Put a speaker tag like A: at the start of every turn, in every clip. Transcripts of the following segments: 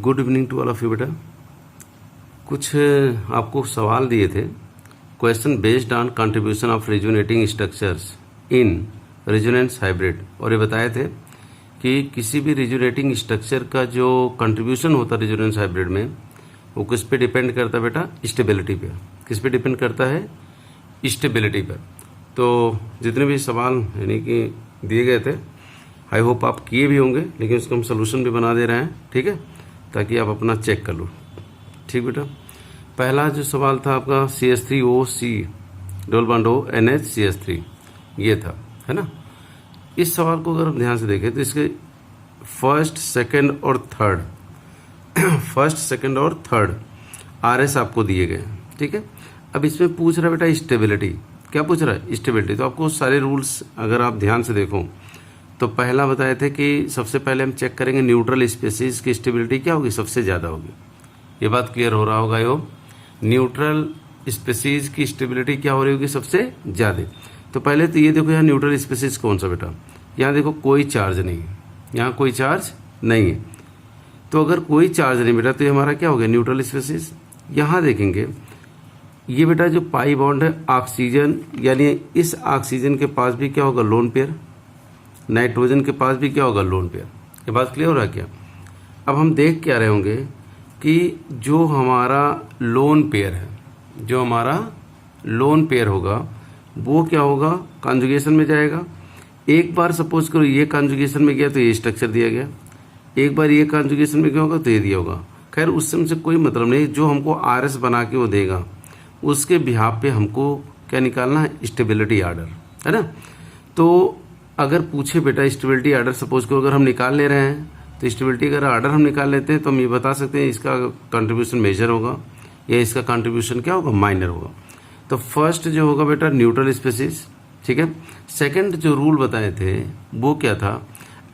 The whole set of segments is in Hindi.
A: Good evening to all of you बेटा। कुछ आपको सवाल दिए थे, question based on contribution of resonating structures in resonance hybrid, और ये बताए थे कि किसी भी रेजोनेटिंग स्ट्रक्चर का जो कंट्रीब्यूशन होता है रेजोनेंस हाइब्रिड में, वो किस पे डिपेंड करता है बेटा? स्टेबिलिटी पे। किस पे डिपेंड करता है? स्टेबिलिटी पर। तो जितने भी सवाल यानी कि दिए गए थे, आई होप आप किए भी होंगे, लेकिन उसका हम सोल्यूशन भी बना दे रहे हैं, ठीक है, ताकि आप अपना चेक कर लो। ठीक बेटा, पहला जो सवाल था आपका CH3OC double bond O NH CH3, ये था, है ना। इस सवाल को अगर हम ध्यान से देखें तो इसके फर्स्ट, सेकंड और थर्ड RS आपको दिए गए हैं, ठीक है। अब इसमें पूछ रहा है बेटा स्टेबिलिटी। क्या पूछ रहा है? स्टेबिलिटी। तो आपको सारे रूल्स अगर आप ध्यान से देखो तो पहला बताए थे कि सबसे पहले हम चेक करेंगे न्यूट्रल स्पेसीज की स्टेबिलिटी क्या होगी? सबसे ज़्यादा होगी। ये बात क्लियर हो रहा होगा यो। न्यूट्रल स्पेसीज की स्टेबिलिटी क्या हो रही होगी? सबसे ज़्यादा। तो पहले तो ये देखो, यहाँ न्यूट्रल स्पेसीज कौन सा बेटा? यहाँ देखो कोई चार्ज नहीं है, यहाँ कोई चार्ज नहीं है। तो अगर कोई चार्ज नहीं बेटा तो ये हमारा क्या हो गया? Neutral species. यहाँ देखेंगे ये बेटा जो पाई बॉन्ड है ऑक्सीजन, यानी इस ऑक्सीजन के पास भी क्या होगा? Lone pair. नाइट्रोजन के पास भी क्या होगा? Lone pair. ये बात क्लियर हो रहा है क्या? अब हम देख क्या रहे होंगे कि जो हमारा लोन पेयर है, जो हमारा लोन पेयर होगा वो क्या होगा? कॉन्जुगेशन में जाएगा। एक बार सपोज करो ये कॉन्जुगेशन में गया तो ये स्ट्रक्चर दिया गया, एक बार ये कॉन्जुगेशन में क्या होगा तो ये दिया होगा। खैर उससे हमसे कोई मतलब नहीं, जो हमको RS बना के वो देगा उसके बिहाफ पे हमको क्या निकालना है? स्टेबिलिटी आर्डर, है ना। तो अगर पूछे बेटा स्टेबिलिटी आर्डर, सपोज करो अगर हम निकाल ले रहे हैं तो स्टेबिलिटी अगर आर्डर हम निकाल लेते हैं तो हम ये बता सकते हैं इसका कंट्रीब्यूशन मेजर होगा या इसका कंट्रीब्यूशन क्या होगा? माइनर होगा। तो फर्स्ट जो होगा बेटा न्यूट्रल स्पेसीज, ठीक है। सेकंड जो रूल बताए थे वो क्या था?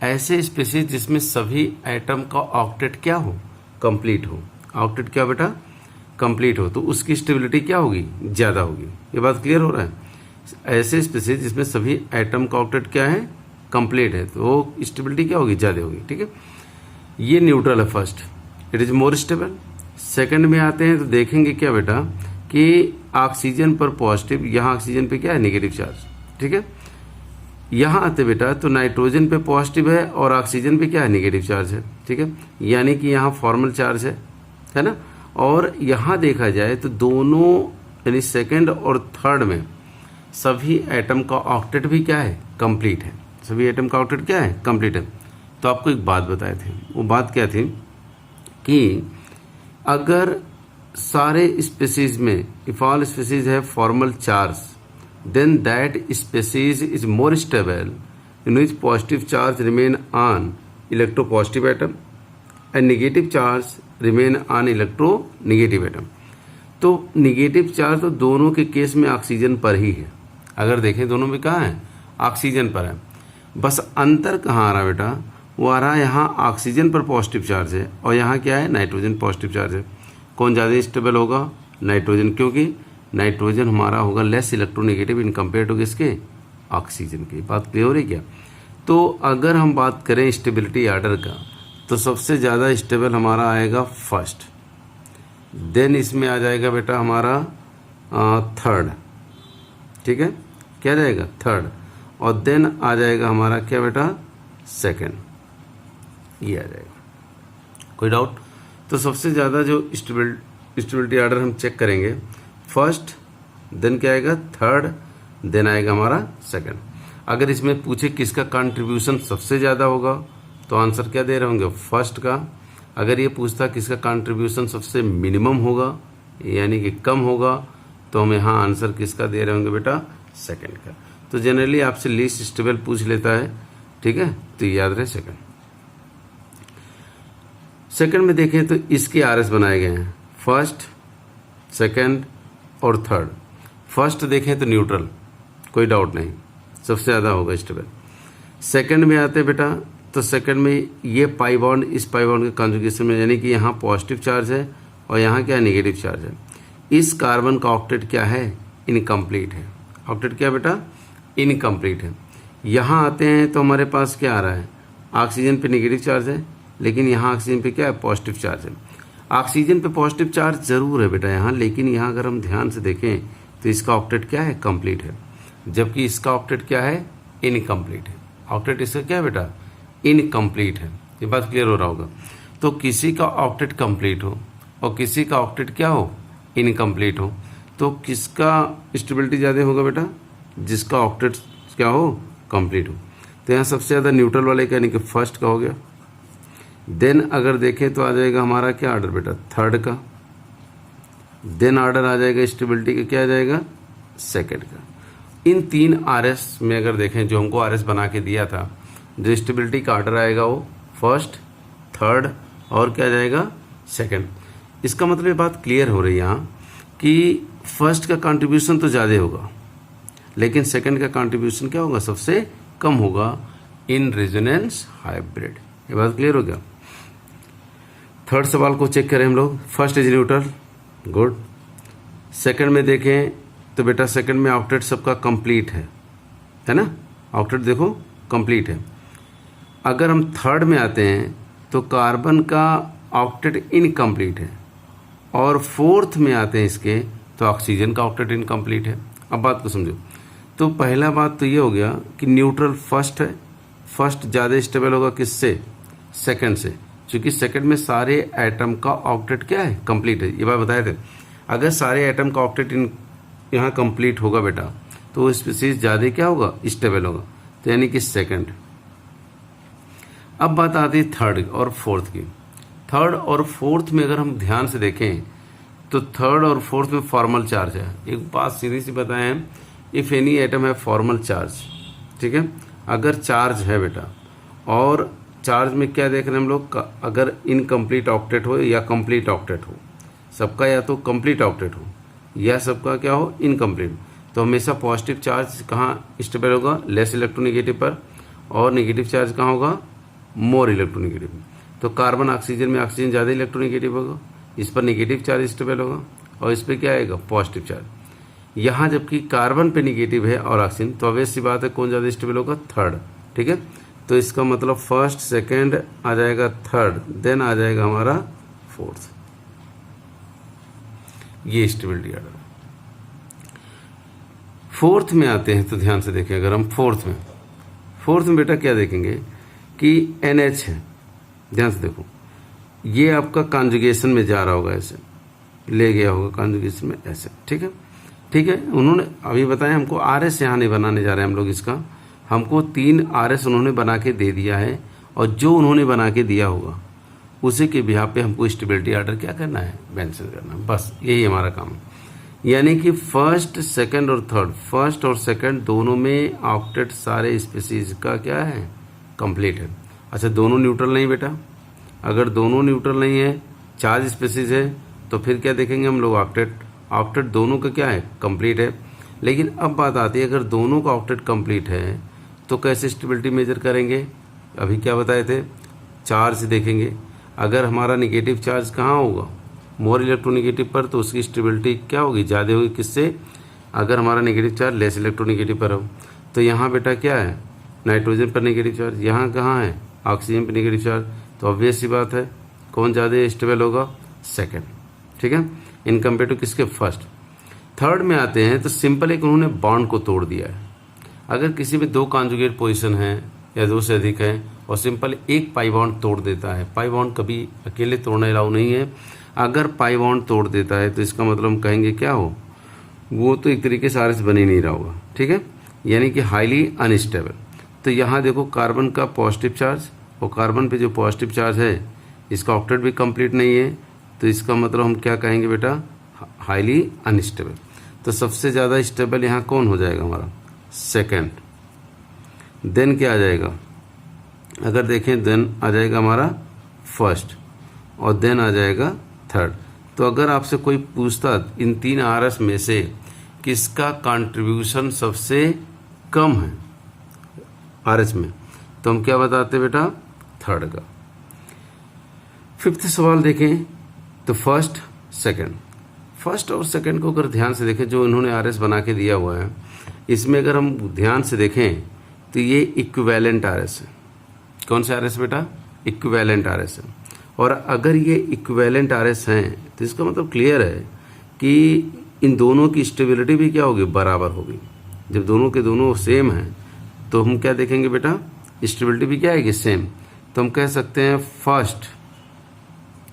A: ऐसे स्पेसीज जिसमें सभी एटम का ऑक्टेट क्या हो? कंप्लीट हो। ऑक्टेट क्या बेटा? कंप्लीट हो, तो उसकी स्टेबिलिटी क्या होगी? ज़्यादा होगी। ये बात क्लियर हो रहा है। ऐसे स्पेसीज जिसमें सभी एटम का ऑक्टेट क्या है? कंप्लीट है, तो स्टेबिलिटी क्या होगी? ज़्यादा होगी, ठीक है। ये न्यूट्रल है first, it is more stable. Second में आते हैं तो देखेंगे क्या बेटा कि ऑक्सीजन पर पॉजिटिव, यहाँ ऑक्सीजन पे क्या है? नेगेटिव चार्ज, ठीक है। यहाँ आते बेटा तो नाइट्रोजन पे पॉजिटिव है और ऑक्सीजन पे क्या है? नेगेटिव चार्ज है, ठीक है। यानी कि यहाँ फॉर्मल चार्ज है ना। और यहाँ देखा जाए तो दोनों यानी सेकंड और थर्ड में सभी एटम का ऑक्टेट भी क्या है? कंप्लीट है। सभी एटम का ऑक्टेट क्या है? कंप्लीट है। तो आपको एक बात बताए थे, वो बात क्या थी कि अगर सारे स्पेसीज में इफ ऑल स्पेसीज है formal charge, then that species is more stable in which positive charge remain on electropositive atom and negative charge remain on electronegative atom. तो नेगेटिव चार्ज तो दोनों के केस में ऑक्सीजन पर ही है। अगर देखें दोनों में कहाँ है? ऑक्सीजन पर है। बस अंतर कहाँ आ रहा बेटा? वो आ रहा है यहाँ ऑक्सीजन पर पॉजिटिव चार्ज है और यहाँ क्या है? नाइट्रोजन पॉजिटिव चार्ज है। कौन ज़्यादा स्टेबल होगा? नाइट्रोजन, क्योंकि नाइट्रोजन हमारा होगा less electronegative in compare to किसके? ऑक्सीजन की। बात क्लियर हो रही क्या? तो अगर हम बात करें स्टेबिलिटी आर्डर का तो सबसे ज़्यादा स्टेबल हमारा आएगा फर्स्ट, देन इसमें आ जाएगा बेटा हमारा थर्ड, ठीक है। क्या जाएगा? थर्ड। और देन आ जाएगा हमारा क्या बेटा? सेकंड। ये आ जाएगा। कोई डाउट? तो सबसे ज़्यादा जो स्टेबिलिटी आर्डर हम चेक करेंगे फर्स्ट, देन क्या आएगा? थर्ड, देन आएगा हमारा सेकंड। अगर इसमें पूछे किसका कंट्रीब्यूशन सबसे ज़्यादा होगा तो आंसर क्या दे रहे होंगे? फर्स्ट का। अगर ये पूछता किसका कंट्रीब्यूशन सबसे मिनिमम होगा यानी कि कम होगा तो हम यहाँ आंसर किसका दे रहे होंगे बेटा? सेकंड का। तो जनरली आपसे लीस्ट स्टेबल पूछ लेता है, ठीक है, तो याद रहे सेकंड। सेकंड में देखें तो इसके RS बनाए गए हैं फर्स्ट, सेकंड और थर्ड। फर्स्ट देखें तो न्यूट्रल, कोई डाउट नहीं, सबसे ज़्यादा होगा स्टेबल। सेकंड में आते बेटा तो सेकंड में ये पाई बॉन्ड इस पाई बॉन्ड के कॉन्जुगेशन में, यानी कि यहाँ पॉजिटिव चार्ज है और यहाँ क्या है? नेगेटिव चार्ज है। इस कार्बन का ऑक्टेट क्या है? इनकम्प्लीट है। ऑक्टेट क्या बेटा? इनकम्प्लीट है। यहाँ आते हैं तो हमारे पास क्या आ रहा है? ऑक्सीजन पे नेगेटिव चार्ज है, लेकिन यहाँ ऑक्सीजन पे क्या है, पॉजिटिव चार्ज है। ऑक्सीजन पे पॉजिटिव चार्ज जरूर है बेटा यहाँ, लेकिन यहाँ अगर हम ध्यान से देखें तो इसका ऑक्टेट क्या है, कंप्लीट है, जबकि इसका ऑक्टेट क्या है, इनकम्प्लीट है। ऑक्टेट इसका क्या है बेटा, इनकम्प्लीट है। ये बात क्लियर हो रहा होगा। तो किसी का ऑक्टेट कंप्लीट हो और किसी का ऑक्टेट क्या हो, इनकम्प्लीट हो, तो किसका स्टेबिलिटी ज़्यादा होगा बेटा, जिसका ऑक्टेट क्या हो, कंप्लीट हो। तो यहाँ सबसे ज़्यादा न्यूट्रल वाले का यानी कि फर्स्ट का हो गया। देन अगर देखें तो आ जाएगा हमारा क्या ऑर्डर बेटा, थर्ड का। देन ऑर्डर आ जाएगा स्टेबिलिटी का, क्या आ जाएगा, सेकंड का। इन 3 आरएस में अगर देखें, जो हमको आरएस बना के दिया था, जो स्टेबिलिटी का ऑर्डर आएगा वो फर्स्ट, थर्ड और क्या जाएगा, सेकंड। इसका मतलब ये बात क्लियर हो रही है यहाँ कि फर्स्ट का कंट्रीब्यूशन तो ज़्यादा होगा, लेकिन सेकंड का कंट्रीब्यूशन क्या होगा, सबसे कम होगा इन रेजोनेंस हाइब्रिड। ये बात क्लियर हो गया। थर्ड सवाल को चेक करें हम लोग। First is neutral, good. Second में देखें तो बेटा सेकंड में ऑक्टेट सबका कंप्लीट है ना, ऑक्टेट देखो कंप्लीट है। अगर हम थर्ड में आते हैं तो कार्बन का ऑक्टेट इनकम्प्लीट है, और फोर्थ में आते हैं इसके तो ऑक्सीजन का ऑक्टेट इनकम्प्लीट है। अब बात को समझो। तो पहला बात तो ये हो गया कि न्यूट्रल फर्स्ट है, फर्स्ट ज़्यादा स्टेबल होगा किससे, सेकंड से, क्योंकि सेकंड में सारे एटम का ऑक्टेट क्या है, कंप्लीट है। ये बात बताए थे, अगर सारे एटम का ऑक्टेट यहाँ कंप्लीट होगा बेटा तो वो स्पीसीज ज़्यादा क्या होगा, स्टेबल होगा, तो यानी कि सेकंड। अब बात आती है थर्ड और फोर्थ की। थर्ड और फोर्थ में अगर हम ध्यान से देखें तो थर्ड और फोर्थ में फॉर्मल चार्ज है। एक बात सीधी सी बताएं, इफ़ एनी एटम है फॉर्मल चार्ज, ठीक है, अगर चार्ज है बेटा, और चार्ज में क्या देख रहे हैं हम लोग, अगर इनकम्प्लीट ऑक्टेट हो या कंप्लीट ऑक्टेट हो, सबका या तो कंप्लीट ऑक्टेट हो या सबका क्या हो, इनकम्प्लीट, तो हमेशा पॉजिटिव चार्ज कहाँ स्टेबल होगा, लेस इलेक्ट्रोनेगेटिव पर, और नेगेटिव चार्ज कहाँ होगा, मोर इलेक्ट्रोनेगेटिव। तो कार्बन ऑक्सीजन में ऑक्सीजन ज़्यादा इलेक्ट्रोनेगेटिव होगा, इस पर नेगेटिव चार्ज स्टेबल होगा, और इस पर क्या आएगा, पॉजिटिव चार्ज। यहाँ जबकि कार्बन पे नेगेटिव है और ऑक्सीजन, तो ऑब्वियस सी बात है कौन ज़्यादा स्टेबल होगा, थर्ड, ठीक है। तो इसका मतलब फर्स्ट, सेकेंड आ जाएगा थर्ड, देन आ जाएगा हमारा फोर्थ। ये स्टेबिलिटी ऑर्डर। फोर्थ में आते हैं तो ध्यान से देखें, अगर हम फोर्थ में बेटा क्या देखेंगे कि NH है, ध्यान से देखो, ये आपका कॉन्जुगेशन में जा रहा होगा, ऐसे ले गया होगा कॉन्जुगेशन में ऐसे, ठीक है, ठीक है। उन्होंने अभी बताया हमको RS यहाँ नहीं बनाने जा रहे हैं हम लोग, इसका हमको 3 RS उन्होंने बना के दे दिया है, और जो उन्होंने बना के दिया होगा उसी के बिहार पे हमको स्टेबिलिटी ऑर्डर क्या करना है, मेंशन करना, बस यही हमारा काम है। यानी कि फर्स्ट, सेकंड और थर्ड, फर्स्ट और सेकंड दोनों में ऑक्टेट सारे स्पीसीज का क्या है, कंप्लीट है। अच्छा, दोनों न्यूट्रल नहीं बेटा, अगर दोनों न्यूट्रल नहीं है, चार्ज स्पीसीज है, तो फिर क्या देखेंगे हम लोग, ऑक्टेट दोनों का क्या है, कंप्लीट है। लेकिन अब बात आती है, अगर दोनों का ऑक्टेट कंप्लीट है तो कैसे स्टेबिलिटी मेजर करेंगे, अभी क्या बताए थे, चार्ज देखेंगे। अगर हमारा नेगेटिव चार्ज कहाँ होगा, मोर इलेक्ट्रोनेगेटिव पर, तो उसकी स्टेबिलिटी क्या होगी, ज़्यादा होगी किससे, अगर हमारा नेगेटिव चार्ज लेस इलेक्ट्रोनेगेटिव पर हो। तो यहाँ बेटा क्या है, नाइट्रोजन पर नेगेटिव चार्ज, यहाँ कहाँ है, ऑक्सीजन पर नेगेटिव चार्ज, तो ऑब्वियस सी बात है कौन ज़्यादा स्टेबल होगा, सेकेंड, ठीक है, इन कंपेयर टू किसके, फर्स्ट। थर्ड में आते हैं तो सिंपल एक उन्होंने बॉन्ड को तोड़ दिया है। अगर किसी में 2 कॉन्जुगेट पोजीशन है या 2 से अधिक है, और सिंपल एक पाई बॉन्ड तोड़ देता है, पाई बॉन्ड कभी अकेले तोड़ना अलाउ नहीं है, अगर पाई बॉन्ड तोड़ देता है तो इसका मतलब हम कहेंगे क्या हो, वो तो एक तरीके से RS बन ही नहीं रहा होगा, ठीक है, यानी कि हाईली अनस्टेबल। तो यहाँ देखो कार्बन का पॉजिटिव चार्ज, और कार्बन पे जो पॉजिटिव चार्ज है इसका ऑक्टेट भी कंप्लीट नहीं है, तो इसका मतलब हम क्या कहेंगे बेटा, हाईली अनस्टेबल। तो सबसे ज़्यादा स्टेबल यहाँ कौन हो जाएगा हमारा, सेकेंड। देन क्या आ जाएगा, अगर देखें देन आ जाएगा हमारा फर्स्ट, और देन आ जाएगा थर्ड। तो अगर आपसे कोई पूछता इन 3 RS में से किसका कंट्रीब्यूशन सबसे कम है RS में, तो हम क्या बताते बेटा, थर्ड का। फिफ्थ सवाल देखें तो फर्स्ट और सेकंड को अगर ध्यान से देखें, जो इन्होंने RS बना के दिया हुआ है, इसमें अगर हम ध्यान से देखें तो ये इक्विवेलेंट RS है। कौन सा RS बेटा, इक्विवेलेंट आरएस है। और अगर ये इक्विवेलेंट आरएस हैं तो इसका मतलब क्लियर है कि इन दोनों की स्टेबिलिटी भी क्या होगी, बराबर होगी। जब दोनों के दोनों सेम हैं तो हम क्या देखेंगे बेटा, स्टेबिलिटी भी क्या आएगी, सेम। तो हम कह सकते हैं फर्स्ट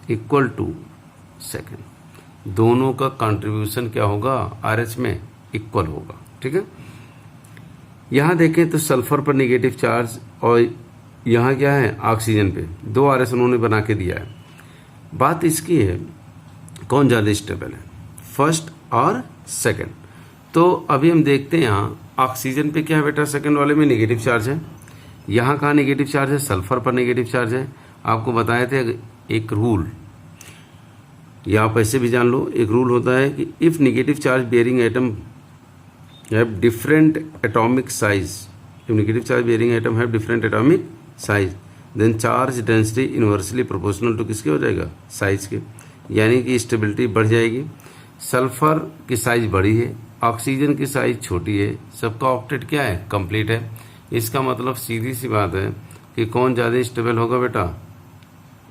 A: इक्वल टू सेकेंड, दोनों का कंट्रीब्यूशन क्या होगा, आरएच में इक्वल होगा। ठीक है। यहां देखें तो सल्फर पर नेगेटिव चार्ज और यहां क्या है, ऑक्सीजन पे 2 आरएस उन्होंने बना के दिया है। बात इसकी है कौन ज़्यादा स्टेबल है, फर्स्ट और सेकंड। तो अभी हम देखते हैं यहाँ ऑक्सीजन पे क्या है बेटा, सेकंड वाले में नेगेटिव चार्ज है। यहाँ कहाँ नेगेटिव चार्ज है, सल्फर पर नेगेटिव चार्ज है। आपको बताए थे एक रूल, या आप ऐसे भी जान लो, एक रूल होता है कि if negative charge bearing atom have different atomic size, if negative charge bearing atom have different atomic size then charge density inversely proportional to किसके हो जाएगा, साइज के, यानी कि स्टेबिलिटी बढ़ जाएगी। सल्फर की साइज बड़ी है, ऑक्सीजन की साइज छोटी है, सबका ऑक्टेट क्या है, कंप्लीट है। इसका मतलब सीधी सी बात है कि कौन ज़्यादा स्टेबल होगा बेटा,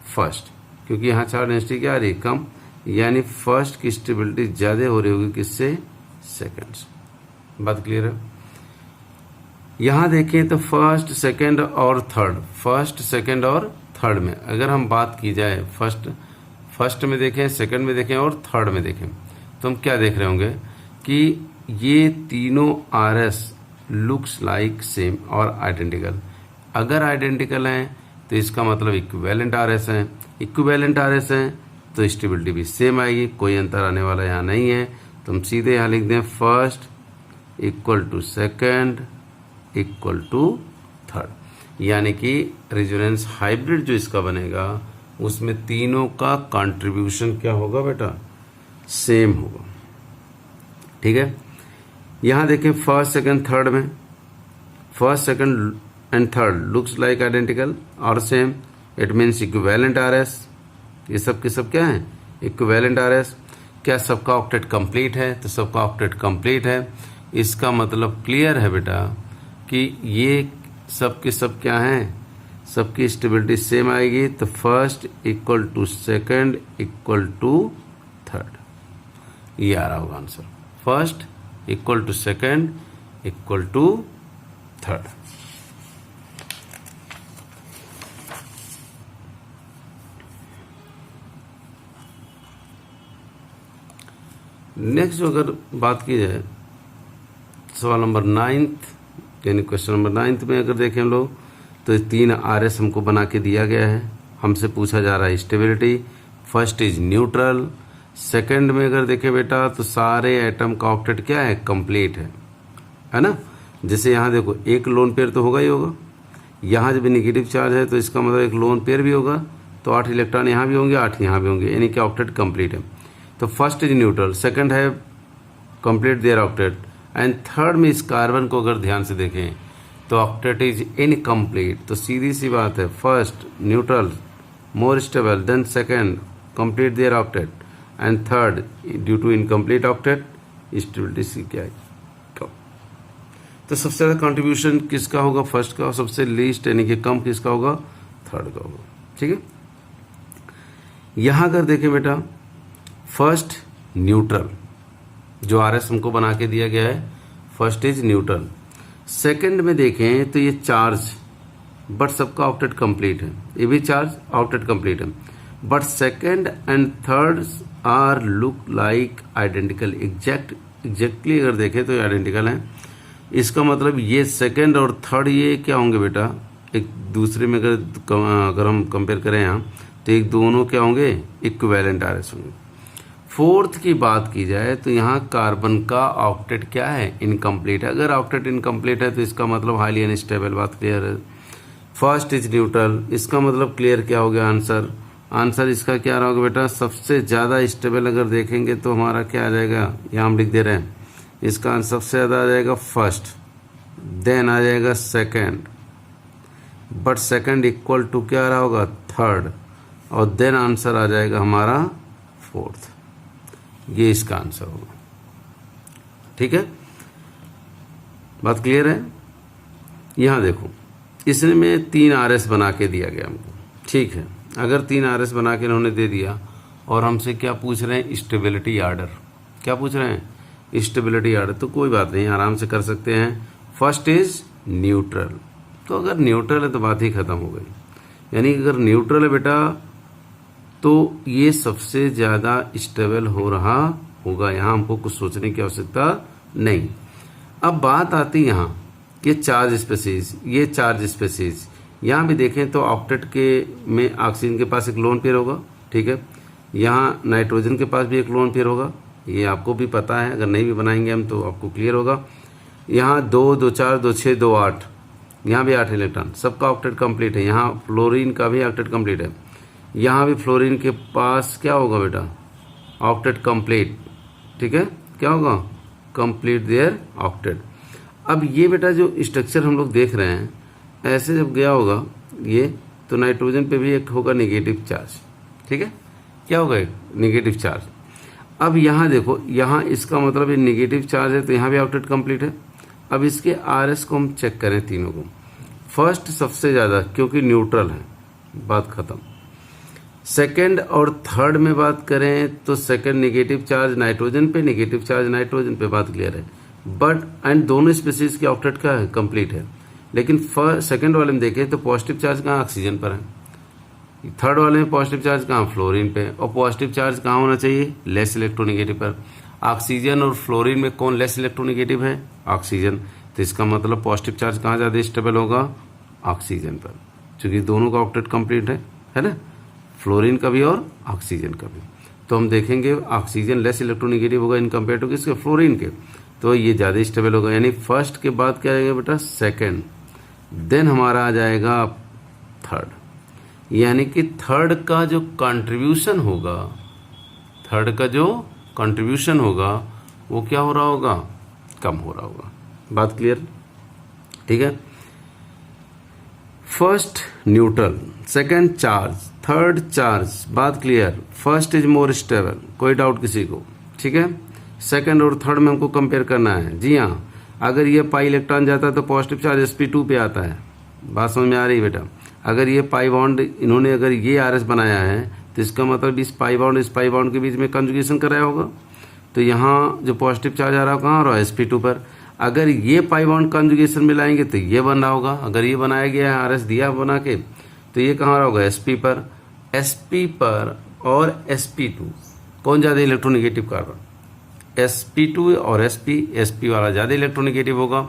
A: फर्स्ट, क्योंकि यहाँ चार्ज डेंसिटी क्या आ रही है, कम, यानी फर्स्ट की स्टेबिलिटी ज़्यादा हो रही होगी किससे, सेकेंड से। बात क्लियर है। यहाँ देखें तो फर्स्ट सेकेंड और थर्ड, फर्स्ट सेकेंड और थर्ड में अगर हम बात की जाए, फर्स्ट में देखें, सेकेंड में देखें और थर्ड में देखें, तो हम क्या देख रहे होंगे कि ये तीनों आरएस लुक्स लाइक सेम और आइडेंटिकल। अगर आइडेंटिकल हैं तो इसका मतलब इक्विवेलेंट आरएस हैं, इक्विवेलेंट आरएस हैं तो स्टेबिलिटी भी सेम आएगी, कोई अंतर आने वाला यहाँ नहीं है। तो हम सीधे यहाँ लिख दें first equal to second equal to third, यानी कि रेजोनेंस हाइब्रिड जो इसका बनेगा उसमें तीनों का कंट्रीब्यूशन क्या होगा बेटा, सेम होगा। ठीक है। यहां देखें फर्स्ट सेकंड थर्ड में, first second and third looks like identical और same, it means equivalent RS. ये सब के सब क्या है, इक्विवेलेंट आरएस। क्या सबका ऑक्टेट कंप्लीट है, तो सबका ऑक्टेट कंप्लीट है। इसका मतलब क्लियर है बेटा कि ये सब के सब क्या हैं, सबकी स्टेबिलिटी सेम आएगी। तो first equal to second equal to third, ये आ रहा होगा answer, first equal to second equal to third. Next अगर बात की जाए सवाल नंबर 9 यानी क्वेश्चन नंबर 9 में अगर देखें हम लोग तो 3 आरएस हमको बना के दिया गया है। हमसे पूछा जा रहा है stability, first is neutral, second में अगर देखें बेटा तो सारे एटम का ऑक्टेट क्या है, कंप्लीट है ना। जैसे यहाँ देखो एक लोन पेयर तो होगा ही होगा, यहाँ जब निगेटिव चार्ज है तो इसका मतलब एक लोन पेयर भी होगा, तो 8 इलेक्ट्रॉन यहाँ भी होंगे 8 यहाँ भी होंगे, यानी कि ऑक्टेट कंप्लीट है। तो फर्स्ट इज न्यूट्रल, सेकंड है complete their octet, and third में इस कार्बन को अगर ध्यान से देखें तो ऑक्टेट इज इनकम्प्लीट। तो सीधी सी बात है, first neutral more stable, then second complete their octet, and third due to incomplete octet stability सी क्या है कम। तो सबसे ज़्यादा कंट्रीब्यूशन किसका होगा, फर्स्ट का, और सबसे लीस्ट यानी कि कम किसका होगा, थर्ड का होगा। ठीक है। यहां अगर देखें बेटा फर्स्ट न्यूट्रल, जो आरएस हमको बना के दिया गया है, फर्स्ट इज न्यूट्रल। सेकंड में देखें तो ये चार्ज, बट सबका ऑक्टेट कंप्लीट है, ये भी चार्ज ऑक्टेट कंप्लीट है, but second and third are look like identical, exactly अगर देखें तो ये आइडेंटिकल है। इसका मतलब ये सेकंड और थर्ड ये क्या होंगे बेटा, एक दूसरे में अगर हम कंपेयर करें यहाँ तो एक दोनों क्या होंगे, इक्विवेलेंट आरएस होंगे। फोर्थ की बात की जाए तो यहाँ कार्बन का ऑक्टेट क्या है, इनकम्प्लीट है। अगर ऑक्टेट इनकम्प्लीट है तो इसका मतलब हाईली अनस्टेबल, बात क्लियर है। फर्स्ट इज न्यूट्रल, इसका मतलब क्लियर क्या हो गया आंसर, आंसर इसका क्या रहा होगा बेटा, सबसे ज़्यादा स्टेबल अगर देखेंगे तो हमारा क्या आ जाएगा, यहाँ हम लिख दे रहे हैं, इसका आंसर सबसे ज़्यादा आ जाएगा फर्स्ट, देन आ जाएगा second, but second equal to क्या आ रहा होगा, थर्ड, और देन आंसर आ जाएगा हमारा फोर्थ। ये इसका आंसर होगा। ठीक है, बात क्लियर है। यहां देखो इसमें 3 आरएस बना के दिया गया हमको, ठीक है, अगर 3 RS बना के इन्होंने दे दिया और हमसे क्या पूछ रहे हैं, स्टेबिलिटी आर्डर। क्या पूछ रहे हैं, स्टेबिलिटी आर्डर। तो कोई बात नहीं, आराम से कर सकते हैं। फर्स्ट इज न्यूट्रल, तो अगर न्यूट्रल है तो बात ही खत्म हो गई। यानी अगर न्यूट्रल है बेटा तो ये सबसे ज़्यादा स्टेबल हो रहा होगा, यहाँ हमको कुछ सोचने की आवश्यकता नहीं। अब बात आती यहाँ कि चार्ज स्पेसीज, ये चार्ज स्पेसीज यहाँ भी देखें तो ऑक्टेट के में ऑक्सीजन के पास एक लोन पेयर होगा, ठीक है। यहाँ नाइट्रोजन के पास भी एक लोन पेयर होगा, ये आपको भी पता है, अगर नहीं भी बनाएंगे हम तो आपको क्लियर होगा। यहाँ 2, 2, 4, 2, 6, 2, 8, यहाँ भी 8 इलेक्ट्रॉन, सबका ऑक्टेट कंप्लीट है। यहाँ फ्लोरीन का भी ऑक्टेट कंप्लीट है, यहाँ भी फ्लोरीन के पास क्या होगा बेटा, ऑक्टेट कंप्लीट, ठीक है। क्या होगा, कंप्लीट देयर ऑक्टेट। अब ये बेटा जो स्ट्रक्चर हम लोग देख रहे हैं, ऐसे जब गया होगा ये, तो नाइट्रोजन पे भी एक होगा नेगेटिव चार्ज, ठीक है। क्या होगा, एक नेगेटिव चार्ज। अब यहाँ देखो, यहाँ इसका मतलब ये नेगेटिव चार्ज है तो यहाँ भी ऑक्टेट कंप्लीट है। अब इसके RS को हम चेक करें तीनों को। फर्स्ट सबसे ज़्यादा क्योंकि न्यूट्रल है, बात खत्म। सेकंड और थर्ड में बात करें तो सेकंड नेगेटिव चार्ज नाइट्रोजन पे, नेगेटिव चार्ज नाइट्रोजन पे, बात क्लियर है। बट एंड दोनों स्पीसीज के ऑक्टेट का है, कंप्लीट है। लेकिन सेकंड वाले में देखें तो पॉजिटिव चार्ज कहाँ, ऑक्सीजन पर है। थर्ड वाले में पॉजिटिव चार्ज कहाँ, फ्लोरीन पे। और पॉजिटिव चार्ज कहाँ होना चाहिए, लेस इलेक्ट्रोनेगेटिव पर। ऑक्सीजन और फ्लोरीन में कौन लेस इलेक्ट्रोनेगेटिव है, ऑक्सीजन। तो इसका मतलब पॉजिटिव चार्ज कहाँ ज़्यादा स्टेबल होगा, ऑक्सीजन पर, क्योंकि दोनों का ऑक्टेट कंप्लीट है ना, फ्लोरीन का भी और ऑक्सीजन का भी। तो हम देखेंगे ऑक्सीजन लेस इलेक्ट्रोनेगेटिव होगा इन कंपेयर टू किसके, फ्लोरीन के, तो ये ज़्यादा स्टेबल होगा। यानी फर्स्ट के बाद क्या आएगा बेटा, सेकंड, देन हमारा आ जाएगा थर्ड। यानी कि थर्ड का जो कंट्रीब्यूशन होगा, थर्ड का जो कंट्रीब्यूशन होगा वो क्या हो रहा होगा, कम हो रहा होगा। बात क्लियर, ठीक है। First neutral, second charge, third charge, बात clear. First is more stable, कोई डाउट किसी को, ठीक है। सेकंड और थर्ड में हमको कंपेयर करना है। जी हाँ, अगर ये पाई इलेक्ट्रॉन जाता है तो पॉजिटिव चार्ज sp2 पे आता है, बात समझ में आ रही है बेटा। अगर ये पाई बॉन्ड इन्होंने अगर ये RS बनाया है तो इसका मतलब इस पाई बॉन्ड के बीच में कंजुगेशन कराया होगा, तो यहाँ जो पॉजिटिव चार्ज आ रहा है कहाँ हो रहा है, sp2 पर। अगर ये पाई बॉन्ड कंजुगेशन मिलाएंगे तो ये बन रहा होगा। अगर ये बनाया गया है RS दिया बना के, तो ये कहाँ रहा होगा, sp पर। sp पर और sp2 कौन ज़्यादा इलेक्ट्रोनेगेटिव कार्बन, sp2 और sp वाला ज़्यादा इलेक्ट्रोनेगेटिव होगा।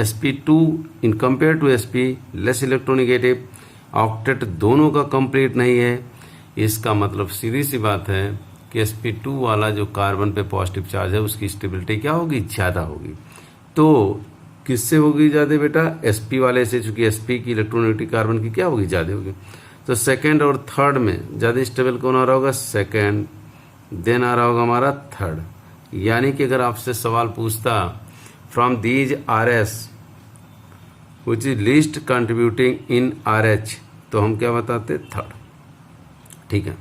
A: sp2 in compare to sp less electronegative. Octet दोनों का कंप्लीट नहीं है, इसका मतलब सीधी सी बात है कि sp2 वाला जो कार्बन पे पॉजिटिव चार्ज है उसकी स्टेबिलिटी क्या होगी, ज़्यादा होगी। तो किससे होगी ज़्यादा बेटा, sp वाले से, चूंकि sp की इलेक्ट्रोनेगेटिव कार्बन की क्या होगी, ज़्यादा होगी। तो सेकेंड और थर्ड में ज़्यादा स्टेबल कौन आ रहा होगा, सेकेंड, देन आ रहा होगा हमारा थर्ड। यानी कि अगर आपसे सवाल पूछता from these RS which is least contributing in RH, तो हम क्या बताते, थर्ड, ठीक है।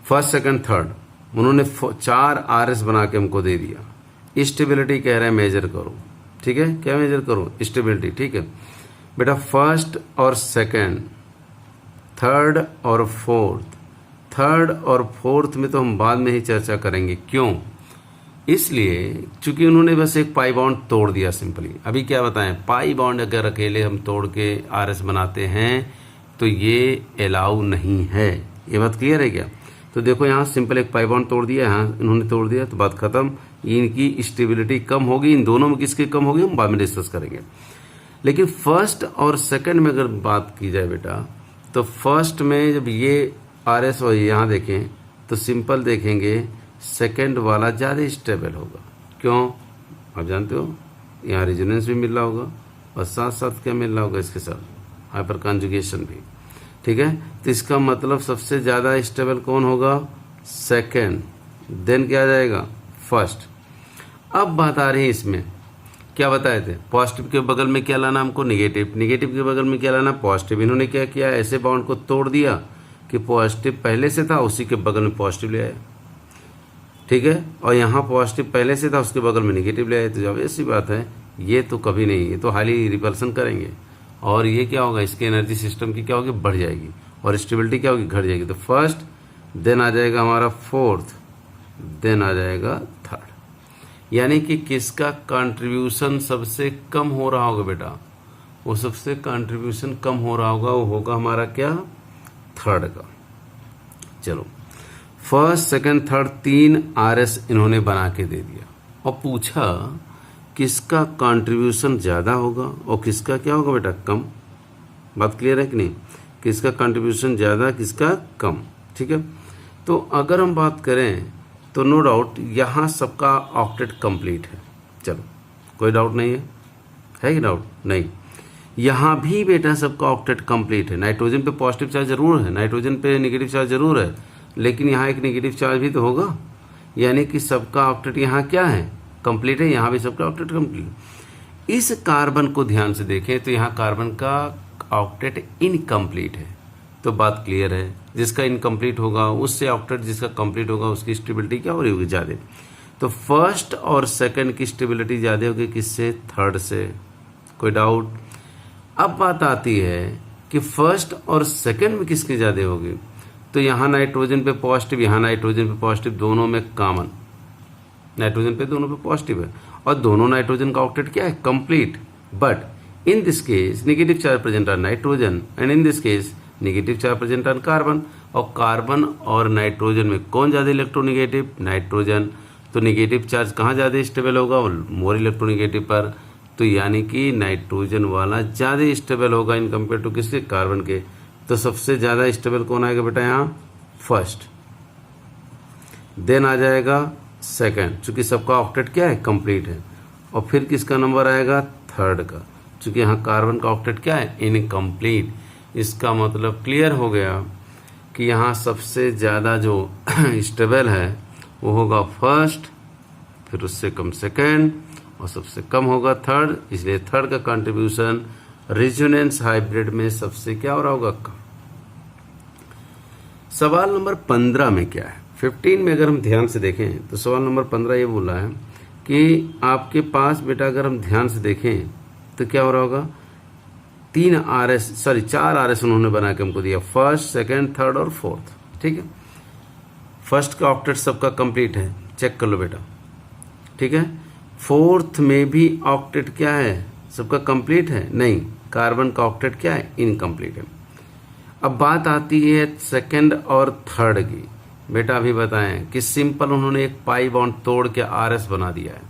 A: फर्स्ट सेकंड थर्ड, उन्होंने 4 RS बना के हमको दे दिया। स्टेबिलिटी कह रहे हैं मेजर करो, ठीक है। क्या मेजर करो, स्टेबिलिटी, ठीक है बेटा। फर्स्ट और सेकंड, थर्ड और फोर्थ, थर्ड और फोर्थ में तो हम बाद में ही चर्चा करेंगे। क्यों, इसलिए चूंकि उन्होंने बस एक पाई बॉन्ड तोड़ दिया सिंपली। अभी क्या बताएं, पाई बॉन्ड अगर अकेले हम तोड़ के RS बनाते हैं तो ये अलाउ नहीं है। ये बात क्लियर है क्या। तो देखो यहाँ सिंपल एक पाई बॉन्ड तोड़ दिया, यहाँ इन्होंने तोड़ दिया, तो बात खत्म। इनकी स्टेबिलिटी कम होगी, इन दोनों में किसकी कम होगी हम बाद में डिस्कस करेंगे। लेकिन फर्स्ट और सेकंड में अगर बात की जाए बेटा, तो फर्स्ट में जब ये RS और यहाँ देखें तो सिंपल देखेंगे सेकंड वाला ज़्यादा स्टेबल होगा। क्यों, आप जानते हो, यहाँ रेजोनेंस भी मिल रहा होगा और साथ साथ क्या मिल रहा होगा, इसके साथ हाइपर कॉन्जुगेशन भी, ठीक है। तो इसका मतलब सबसे ज़्यादा स्टेबल कौन होगा, सेकंड, देन क्या आ जाएगा, फर्स्ट। अब बात आ रही है इसमें, क्या बताए थे, पॉजिटिव के बगल में क्या लाना हमको, निगेटिव, निगेटिव के बगल में क्या लाना, पॉजिटिव। इन्होंने क्या किया, ऐसे बॉन्ड को तोड़ दिया कि पॉजिटिव पहले से था, उसी के बगल में पॉजिटिव ले आया, ठीक है। और यहाँ पॉजिटिव पहले से था, उसके बगल में निगेटिव ले आए। तो जब ऐसी बात है, ये तो कभी नहीं, ये तो हाईली रिपल्सन करेंगे और ये क्या होगा, इसके एनर्जी सिस्टम की क्या होगी, बढ़ जाएगी। और स्टेबिलिटी क्या होगी, घट जाएगी। तो फर्स्ट, देन आ जाएगा हमारा फोर्थ, देन आ जाएगा थर्ड। यानी कि किसका कंट्रीब्यूशन सबसे कम हो रहा होगा बेटा, वो सबसे कंट्रीब्यूशन कम हो रहा होगा, वो होगा हमारा क्या, थर्ड का। चलो, फर्स्ट सेकंड थर्ड 3 RS इन्होंने बना के दे दिया और पूछा किसका कंट्रीब्यूशन ज़्यादा होगा और किसका क्या होगा बेटा, कम। बात क्लियर है कि नहीं, किसका कंट्रीब्यूशन ज़्यादा, किसका कम। ठीक है, तो अगर हम बात करें तो नो डाउट यहाँ सबका ऑक्टेट कंप्लीट है। चलो, कोई डाउट नहीं है कि डाउट नहीं। यहाँ भी बेटा सबका ऑक्टेट कंप्लीट है। नाइट्रोजन पे पॉजिटिव चार्ज जरूर है, नाइट्रोजन पे नेगेटिव चार्ज जरूर है, लेकिन यहाँ एक नेगेटिव चार्ज भी तो होगा, यानी कि सबका ऑक्टेट यहाँ क्या है, कंप्लीट है। यहाँ भी सबका ऑक्टेट कंप्लीट। इस कार्बन को ध्यान से देखें तो यहाँ कार्बन का ऑक्टेट इनकम्प्लीट है। तो बात क्लियर है, जिसका इनकम्प्लीट होगा उससे ऑक्टेट जिसका कंप्लीट होगा उसकी स्टेबिलिटी क्या हो रही होगी, ज़्यादा। तो फर्स्ट और सेकंड की स्टेबिलिटी ज़्यादा होगी किससे, थर्ड से। कोई डाउट। अब बात आती है कि फर्स्ट और सेकंड में किसकी ज़्यादा होगी, तो यहाँ नाइट्रोजन पे पॉजिटिव, यहाँ नाइट्रोजन पे पॉजिटिव, दोनों में कॉमन, नाइट्रोजन पे दोनों पे पॉजिटिव है और दोनों नाइट्रोजन का ऑक्टेट क्या है, complete. But in this case negative charge present on nitrogen and in this case negative charge present on carbon. और कार्बन और नाइट्रोजन में कौन ज़्यादा इलेक्ट्रोनेगेटिव, नाइट्रोजन। तो नेगेटिव चार्ज कहाँ ज़्यादा स्टेबल होगा, मोर इलेक्ट्रोनेगेटिव पर। तो यानी कि नाइट्रोजन वाला ज़्यादा स्टेबल होगा इन कंपेयर टू किसके, कार्बन के। तो सबसे ज़्यादा स्टेबल कौन आएगा बेटा, यहाँ फर्स्ट, देन आ जाएगा सेकंड, चूंकि सबका ऑक्टेट क्या है, कंप्लीट है। और फिर किसका नंबर आएगा, थर्ड का, चूंकि यहाँ कार्बन का ऑक्टेट क्या है, इनकम्प्लीट। इसका मतलब क्लियर हो गया कि यहाँ सबसे ज़्यादा जो स्टेबल है वो होगा फर्स्ट, फिर उससे कम सेकंड और सबसे कम होगा थर्ड। इसलिए थर्ड का कंट्रीब्यूशन रेजोनेंस हाइब्रिड में सबसे क्या हो रहा होगा, कम। सवाल नंबर 15 में क्या है, 15 में अगर हम ध्यान से देखें तो सवाल नंबर 15 ये बोला है कि आपके पास बेटा अगर हम ध्यान से देखें तो क्या हो रहा होगा, 4 RS उन्होंने बना के हमको दिया, फर्स्ट सेकंड थर्ड और फोर्थ। ठीक है, फर्स्ट का ऑक्टेट सबका कंप्लीट है, चेक कर लो बेटा। ठीक है, फोर्थ में भी ऑक्टेट क्या है, सबका कंप्लीट है, नहीं, कार्बन का ऑक्टेट क्या है, इनकम्प्लीट है। अब बात आती है सेकंड और थर्ड की। बेटा अभी बताएं कि सिंपल उन्होंने एक पाई बॉन्ड तोड़ के RS बना दिया है।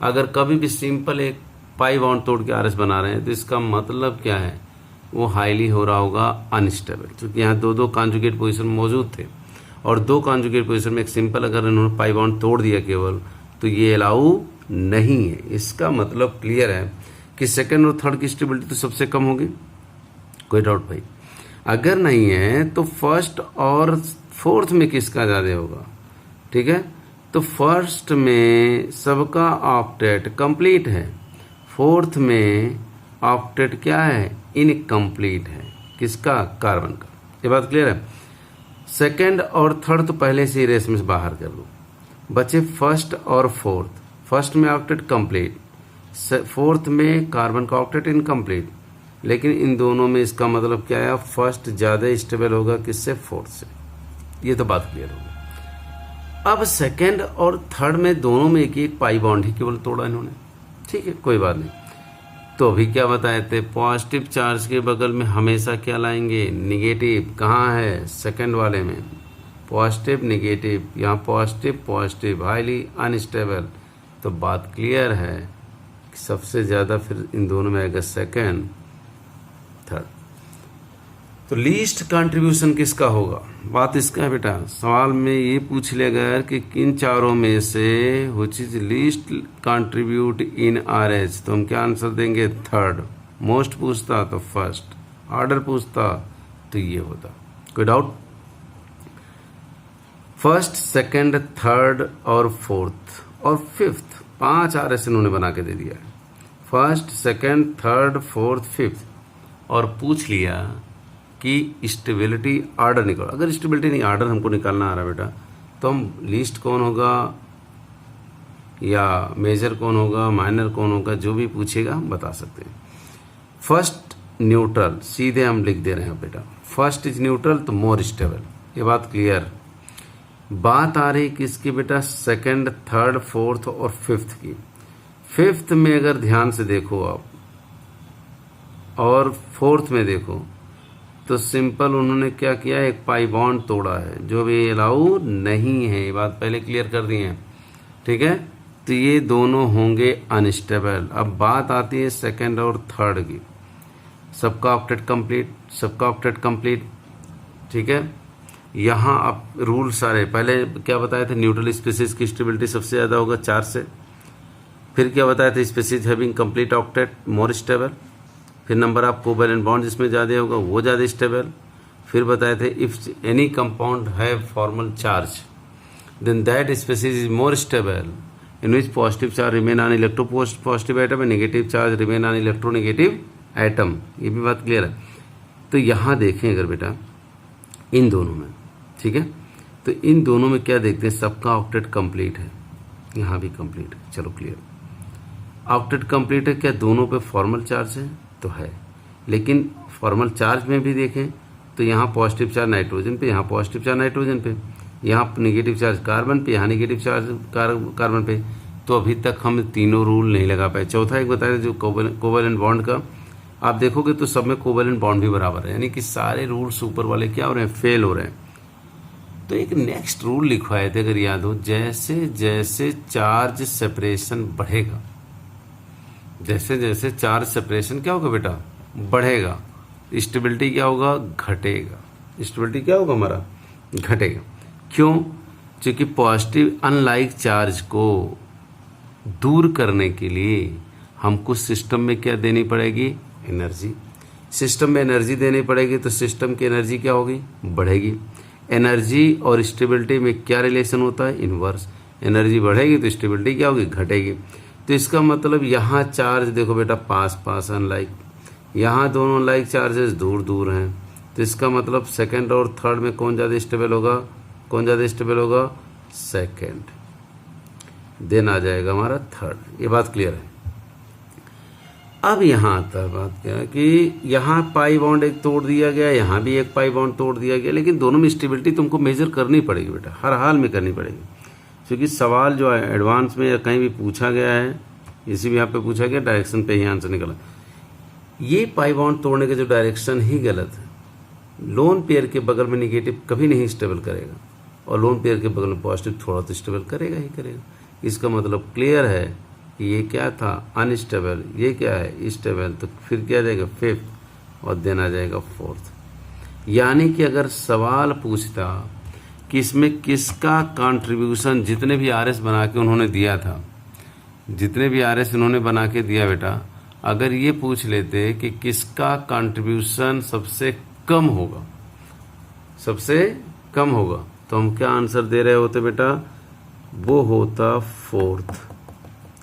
A: अगर कभी भी सिंपल एक पाई बॉन्ड तोड़ के RS बना रहे हैं तो इसका मतलब क्या है, वो हाईली हो रहा होगा अनस्टेबल, क्योंकि यहाँ दो कॉन्जुगेट पोजीशन मौजूद थे और 2 कॉन्जुगेट पोजीशन में एक सिंपल अगर इन्होंने पाई बॉन्ड तोड़ दिया केवल, तो ये अलाउ नहीं है। इसका मतलब क्लियर है कि सेकंड और थर्ड की स्टेबिलिटी तो सबसे कम होगी। कोई डाउट भाई? अगर नहीं है तो फर्स्ट और फोर्थ में किसका ज़्यादा होगा? ठीक है, तो फर्स्ट में सबका ऑक्टेट कंप्लीट है, फोर्थ में ऑक्टेट क्या है, इनकम्प्लीट है। किसका? कार्बन का। ये बात क्लियर है? सेकंड और थर्ड तो पहले से ही रेस में बाहर कर लो, बचे फर्स्ट और फोर्थ। फर्स्ट में ऑक्टेट कंप्लीट, फोर्थ में कार्बन का ऑक्टेट इनकम्प्लीट, लेकिन इन दोनों में इसका मतलब क्या है, फर्स्ट ज़्यादा स्टेबल होगा किससे, फोर्थ से। ये तो बात क्लियर होगी। अब सेकंड और थर्ड में दोनों में एक एक पाई बॉन्ड ही केवल तोड़ा इन्होंने। ठीक है, कोई बात नहीं। तो अभी क्या बताए थे, पॉजिटिव चार्ज के बगल में हमेशा क्या लाएंगे, निगेटिव। कहाँ है, सेकंड वाले में पॉजिटिव निगेटिव, यहाँ पॉजिटिव पॉजिटिव, हाईली अनस्टेबल। तो बात क्लियर है कि सबसे ज़्यादा फिर इन दोनों में आएगा सेकंड थर्ड। तो लीस्ट कंट्रीब्यूशन किसका होगा? बात इसका है बेटा, सवाल में ये पूछ लिया गया कि किन चारों में से which is least contribute in RH, तो हम क्या आंसर देंगे, थर्ड। मोस्ट पूछता तो फर्स्ट, ऑर्डर पूछता तो ये होता। कोई डाउट? फर्स्ट सेकंड थर्ड और फोर्थ और फिफ्थ 5 RS इन्होंने बना के दे दिया है, first second third fourth fifth. और पूछ लिया कि स्टेबिलिटी ऑर्डर निकालो। अगर स्टेबिलिटी नहीं ऑर्डर हमको निकालना आ रहा बेटा, तो हम लीस्ट कौन होगा या मेजर कौन होगा, माइनर कौन होगा, जो भी पूछेगा हम बता सकते हैं। फर्स्ट न्यूट्रल, सीधे हम लिख दे रहे हैं बेटा। फर्स्ट इज न्यूट्रल तो मोर स्टेबल, ये बात क्लियर। बात आ रही किसकी बेटा, सेकंड, थर्ड, फोर्थ और फिफ्थ की। फिफ्थ में अगर ध्यान से देखो आप और फोर्थ में देखो तो सिंपल उन्होंने क्या किया, एक पाई बॉन्ड तोड़ा है, जो भी अलाउ नहीं है, ये बात पहले क्लियर कर दी है, ठीक है। तो ये दोनों होंगे अनस्टेबल। अब बात आती है सेकंड और थर्ड की। सबका ऑक्टेट कंप्लीट, सबका ऑक्टेट कंप्लीट, ठीक है। यहाँ आप रूल सारे पहले क्या बताए थे, न्यूट्रल स्पीसीज की स्टेबिलिटी सबसे ज़्यादा होगा 4 से। फिर क्या बताया था, species having complete octet more stable. फिर नंबर ऑफ कोवैलेंट बॉन्ड जिसमें ज़्यादा होगा वो ज़्यादा स्टेबल। फिर बताए थे if any compound have formal charge then that species is more stable in which positive charge remain on electropositive atom and negative charge remain on electronegative atom. ये भी बात क्लियर है। तो यहाँ देखें अगर बेटा इन दोनों में, ठीक है, तो इन दोनों में क्या देखते हैं, सबका ऑक्टेट कंप्लीट है, यहाँ भी कंप्लीट है, चलो क्लियर। ऑक्टेट कंप्लीट है, क्या दोनों पे फॉर्मल चार्ज है, तो है, लेकिन फॉर्मल चार्ज में भी देखें तो यहाँ पॉजिटिव चार्ज नाइट्रोजन पे, यहाँ पॉजिटिव चार्ज नाइट्रोजन पे, यहाँ नेगेटिव चार्ज कार्बन पे, यहाँ नेगेटिव चार्ज कार्बन पे। तो अभी तक हम तीनों रूल नहीं लगा पाए। चौथा एक बताया जो कोवैलेंट बॉन्ड का, आप देखोगे तो सब में कोवैलेंट बॉन्ड भी बराबर है, यानी कि सारे रूल्स ऊपर वाले क्या हो रहे हैं, फेल हो रहे हैं। तो एक नेक्स्ट रूल लिखवाए थे अगर याद हो, जैसे जैसे चार्ज सेपरेशन बढ़ेगा, जैसे जैसे चार्ज सेपरेशन क्या होगा बेटा, बढ़ेगा, स्टेबिलिटी क्या होगा, घटेगा। स्टेबिलिटी क्या होगा हमारा, घटेगा। क्यों, क्योंकि पॉजिटिव अनलाइक चार्ज को दूर करने के लिए हमको सिस्टम में क्या देनी पड़ेगी, एनर्जी। सिस्टम में एनर्जी देनी पड़ेगी तो सिस्टम की एनर्जी क्या होगी, बढ़ेगी। एनर्जी और स्टेबिलिटी में क्या रिलेशन होता है, इनवर्स। एनर्जी बढ़ेगी तो स्टेबिलिटी क्या होगी, घटेगी। तो इसका मतलब यहाँ चार्ज देखो बेटा पास पास अनलाइक, यहाँ दोनों लाइक चार्जेस दूर दूर हैं। तो इसका मतलब सेकंड और थर्ड में कौन ज़्यादा स्टेबल होगा, कौन ज़्यादा स्टेबल होगा, सेकंड, देन आ जाएगा हमारा थर्ड। ये बात क्लियर है। अब यहाँ आता है बात क्या है कि यहाँ पाई बॉन्ड एक तोड़ दिया गया, यहाँ भी एक पाई बॉन्ड तोड़ दिया गया, लेकिन दोनों में स्टेबिलिटी तुमको मेजर करनी पड़ेगी बेटा, हर हाल में करनी पड़ेगी। क्योंकि सवाल जो है एडवांस में या कहीं भी पूछा गया है, इसी भी यहाँ पे पूछा गया, डायरेक्शन पे ही आंसर निकला। ये पाई बॉन्ड तोड़ने का जो डायरेक्शन ही गलत है। लोन पेयर के बगल में निगेटिव कभी नहीं स्टेबल करेगा और लोन पेयर के बगल में पॉजिटिव थोड़ा तो स्टेबल करेगा ही करेगा। इसका मतलब क्लियर है कि ये क्या था, अनस्टेबल, ये क्या है, स्टेबल। तो फिर क्या आ जाएगा, फिफ्थ, और देन आ जाएगा फोर्थ। यानी कि अगर सवाल पूछता कि इसमें किसका कंट्रीब्यूशन, जितने भी आरएस बना के उन्होंने दिया था, जितने भी आरएस उन्होंने बना के दिया बेटा, अगर ये पूछ लेते कि किसका कंट्रीब्यूशन सबसे कम होगा, सबसे कम होगा, तो हम क्या आंसर दे रहे होते बेटा, वो होता फोर्थ।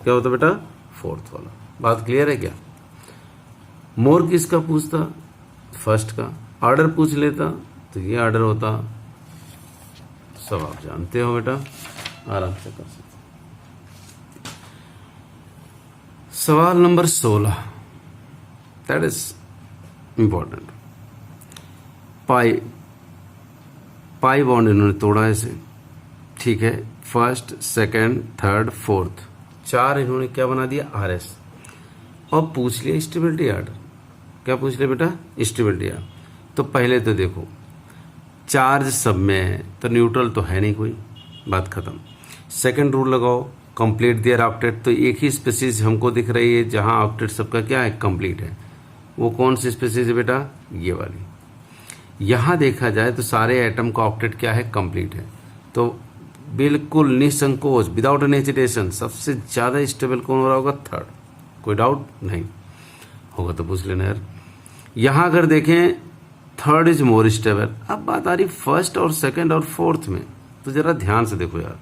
A: क्या होता बेटा, फोर्थ वाला। बात क्लियर है क्या। मोर किसका पूछता, फर्स्ट का। ऑर्डर पूछ लेता तो ये ऑर्डर होता, सब आप जानते हो बेटा, आराम से कर सकते। सवाल number 16, that is important. Pi bond इन्होंने तोड़ा ऐसे, ठीक है, फर्स्ट, सेकंड, थर्ड, फोर्थ, 4 इन्होंने क्या बना दिया, आरएस। और पूछ लिया स्टेबिलिटी ऑर्डर। क्या पूछ लिया बेटा, स्टेबिलिटी ऑर्डर। तो पहले तो देखो चार्ज सब में है तो न्यूट्रल तो है नहीं कोई, बात खत्म। सेकंड रूल लगाओ, कंप्लीट देयर ऑक्टेट। तो एक ही स्पीसीज हमको दिख रही है जहां ऑक्टेट सबका क्या है, कंप्लीट है। वो कौन सी स्पीसीज है बेटा, ये वाली। यहां देखा जाए तो सारे एटम का ऑक्टेट क्या है, कंप्लीट है। तो बिल्कुल निसंकोच, विदाउट एन हेजिटेशन, सबसे ज्यादा स्टेबल कौन हो रहा होगा, थर्ड। कोई डाउट नहीं होगा तो पूछ लेना यार। यहां अगर देखें थर्ड इज मोर स्टेबल। अब बात आ रही फर्स्ट और सेकंड और फोर्थ में, तो जरा ध्यान से देखो यार।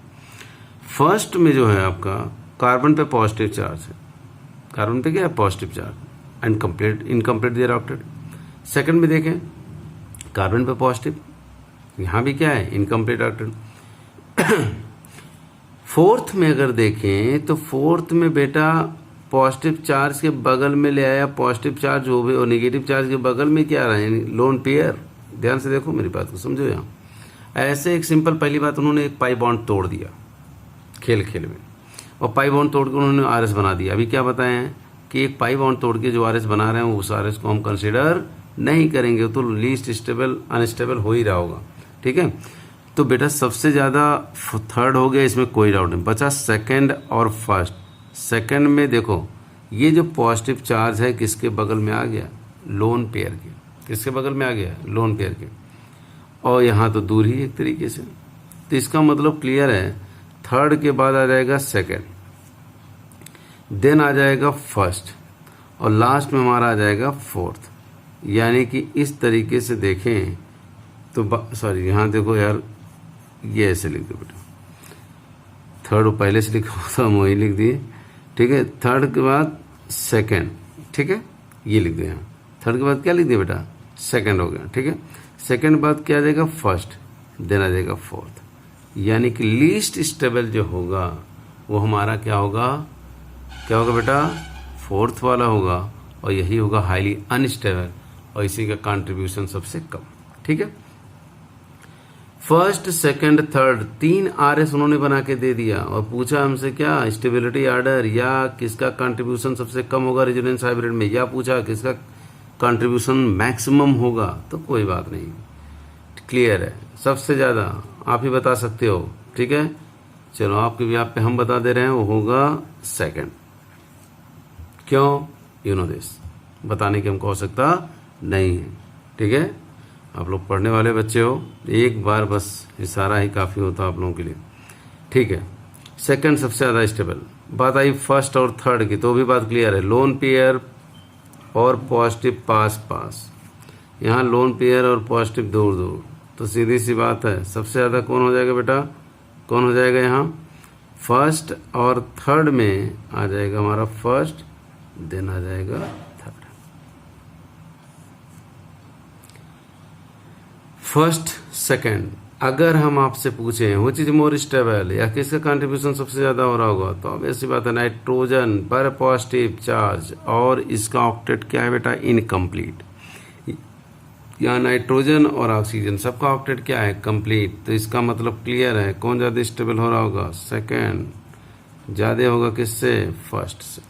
A: फर्स्ट में जो है आपका कार्बन पे पॉजिटिव चार्ज है, कार्बन पे क्या है, positive charge and complete incomplete their octet. Second में देखें कार्बन पे पॉजिटिव, यहां भी क्या है, इनकम्प्लीट ऑक्टेट। फोर्थ में अगर देखें तो फोर्थ में बेटा पॉजिटिव चार्ज के बगल में ले आया पॉजिटिव चार्ज हो गए और नेगेटिव चार्ज के बगल में क्या आ रहा है, लोन पेयर। ध्यान से देखो मेरी बात को, समझो यहाँ। ऐसे एक सिंपल पहली बात, उन्होंने एक पाई बॉन्ड तोड़ दिया खेल खेल में, और पाई बॉन्ड तोड़ के उन्होंने आरएस बना दिया। अभी क्या बताए हैं कि एक पाई बॉन्ड तोड़ के जो आरएस बना रहे हैं उस आरएस को हम कंसिडर नहीं करेंगे, तो लीस्ट स्टेबल अनस्टेबल हो ही रहा होगा। ठीक है, तो बेटा सबसे ज़्यादा थर्ड हो गया, इसमें कोई डाउट नहीं। बचा सेकंड और फर्स्ट। सेकंड में देखो ये जो पॉजिटिव चार्ज है किसके बगल में आ गया, लोन पेयर के। किसके बगल में आ गया, लोन पेयर के, और यहाँ तो दूर ही एक तरीके से। तो इसका मतलब क्लियर है, थर्ड के बाद आ जाएगा सेकंड, देन आ जाएगा फर्स्ट, और लास्ट में हमारा आ जाएगा फोर्थ। यानी कि इस तरीके से देखें तो सॉरी यहाँ देखो यार, ये ऐसे लिख दो बेटा, थर्ड पहले से लिखा था हम वही लिख दिए। ठीक है, थर्ड के बाद सेकंड, ठीक है, ये लिख दो यहाँ। थर्ड के बाद क्या लिख दिया बेटा, सेकंड हो गया। ठीक है, सेकंड बाद क्या आ जाएगा, फर्स्ट, देन आ जाएगा फोर्थ। यानी कि लीस्ट स्टेबल जो होगा वो हमारा क्या होगा, क्या होगा बेटा, फोर्थ वाला होगा, और यही होगा हाईली अनस्टेबल, और इसी का कंट्रीब्यूशन सबसे कम। ठीक है, फर्स्ट सेकंड थर्ड 3 आरएस उन्होंने बना के दे दिया, और पूछा हमसे क्या, स्टेबिलिटी आर्डर, या किसका कंट्रीब्यूशन सबसे कम होगा रेजोनेंस हाइब्रिड में, या पूछा किसका कंट्रीब्यूशन मैक्सिमम होगा। तो कोई बात नहीं, क्लियर है, सबसे ज़्यादा आप ही बता सकते हो। ठीक है, चलो आपके भी आप पे हम बता दे रहे हैं, वो होगा सेकंड। क्यों, यू नो दिस, बताने की हमको आवश्यकता नहीं है। ठीक है, आप लोग पढ़ने वाले बच्चे हो, एक बार बस इशारा ही काफ़ी होता आप लोगों के लिए। ठीक है, सेकंड सबसे ज़्यादा स्टेबल। बात आई फर्स्ट और थर्ड की, तो भी बात क्लियर है, लोन पेयर और पॉजिटिव पास पास। यहाँ लोन पेयर और पॉजिटिव दूर दूर, तो सीधी सी बात है, सबसे ज़्यादा कौन हो जाएगा बेटा, कौन हो जाएगा यहाँ, फर्स्ट और थर्ड में आ जाएगा हमारा फर्स्ट, देन आ जाएगा थर्ड। फर्स्ट सेकंड, अगर हम आपसे पूछें वो चीज मोर स्टेबल या किसका कंट्रीब्यूशन सबसे ज्यादा हो रहा होगा, तो अब ऐसी बात है नाइट्रोजन पर पॉजिटिव चार्ज, और इसका ऑक्टेट क्या है बेटा, इनकम्प्लीट। यहाँ नाइट्रोजन और ऑक्सीजन सबका ऑक्टेट क्या है, कंप्लीट। तो इसका मतलब क्लियर है, कौन ज्यादा स्टेबल हो रहा होगा, सेकंड ज्यादा होगा किससे, फर्स्ट से।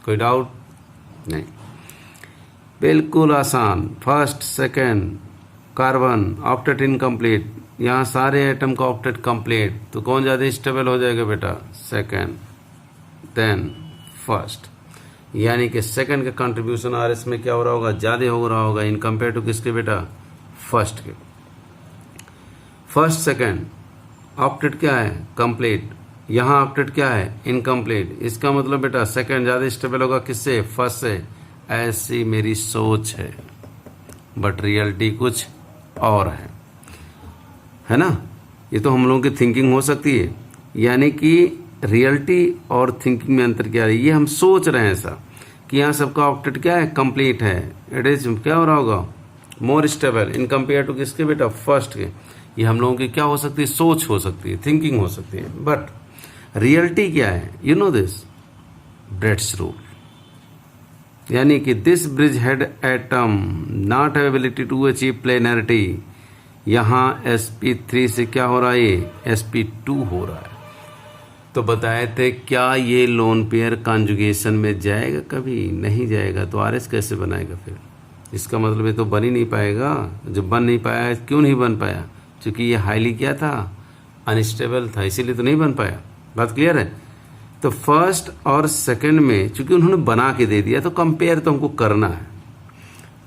A: कोई डाउट नहीं, बिल्कुल आसान। First second carbon octet incomplete, यहाँ सारे एटम का ऑक्टेट कंप्लीट, तो कौन ज़्यादा स्टेबल हो जाएगा बेटा, सेकंड, देन फर्स्ट। यानी कि सेकंड का कंट्रीब्यूशन आरएस में क्या हो रहा होगा, ज़्यादा हो रहा होगा इन कंपेयर टू किसके बेटा, फर्स्ट के। फर्स्ट सेकंड ऑक्टेट क्या है, कंप्लीट, यहाँ ऑक्टेट क्या है, इनकम्प्लीट। इसका मतलब बेटा सेकंड ज़्यादा स्टेबल होगा किससे, फर्स्ट से। ऐसी मेरी सोच है, बट रियलिटी कुछ और है ना। ये तो हम लोगों की थिंकिंग हो सकती है, यानी कि रियलिटी और थिंकिंग में अंतर क्या है, ये हम सोच रहे हैं ऐसा कि यहाँ सबका ऑक्टेट क्या है, कंप्लीट है। इट इज क्या हो रहा होगा, more stable in compare to किसके बेटा, फर्स्ट के। ये हम लोगों की क्या हो सकती है, सोच हो सकती है, थिंकिंग हो सकती है, बट रियलिटी क्या है, you know this, Bredt's rule. यानी कि this bridgehead atom not have ability to achieve planarity. यहाँ sp3 से क्या हो रहा है, ये sp2 हो रहा है। तो बताए थे क्या ये लोन पेयर कॉन्जुगेशन में जाएगा, कभी नहीं जाएगा, तो आरएस कैसे बनाएगा फिर। इसका मतलब ये तो बन ही नहीं पाएगा। जब बन नहीं पाया, क्यों नहीं बन पाया, क्योंकि ये हाईली क्या था, अनस्टेबल था, इसीलिए तो नहीं बन पाया। बात क्लियर है। तो फर्स्ट और सेकंड में चूंकि उन्होंने बना के दे दिया, तो कंपेयर तो हमको करना है,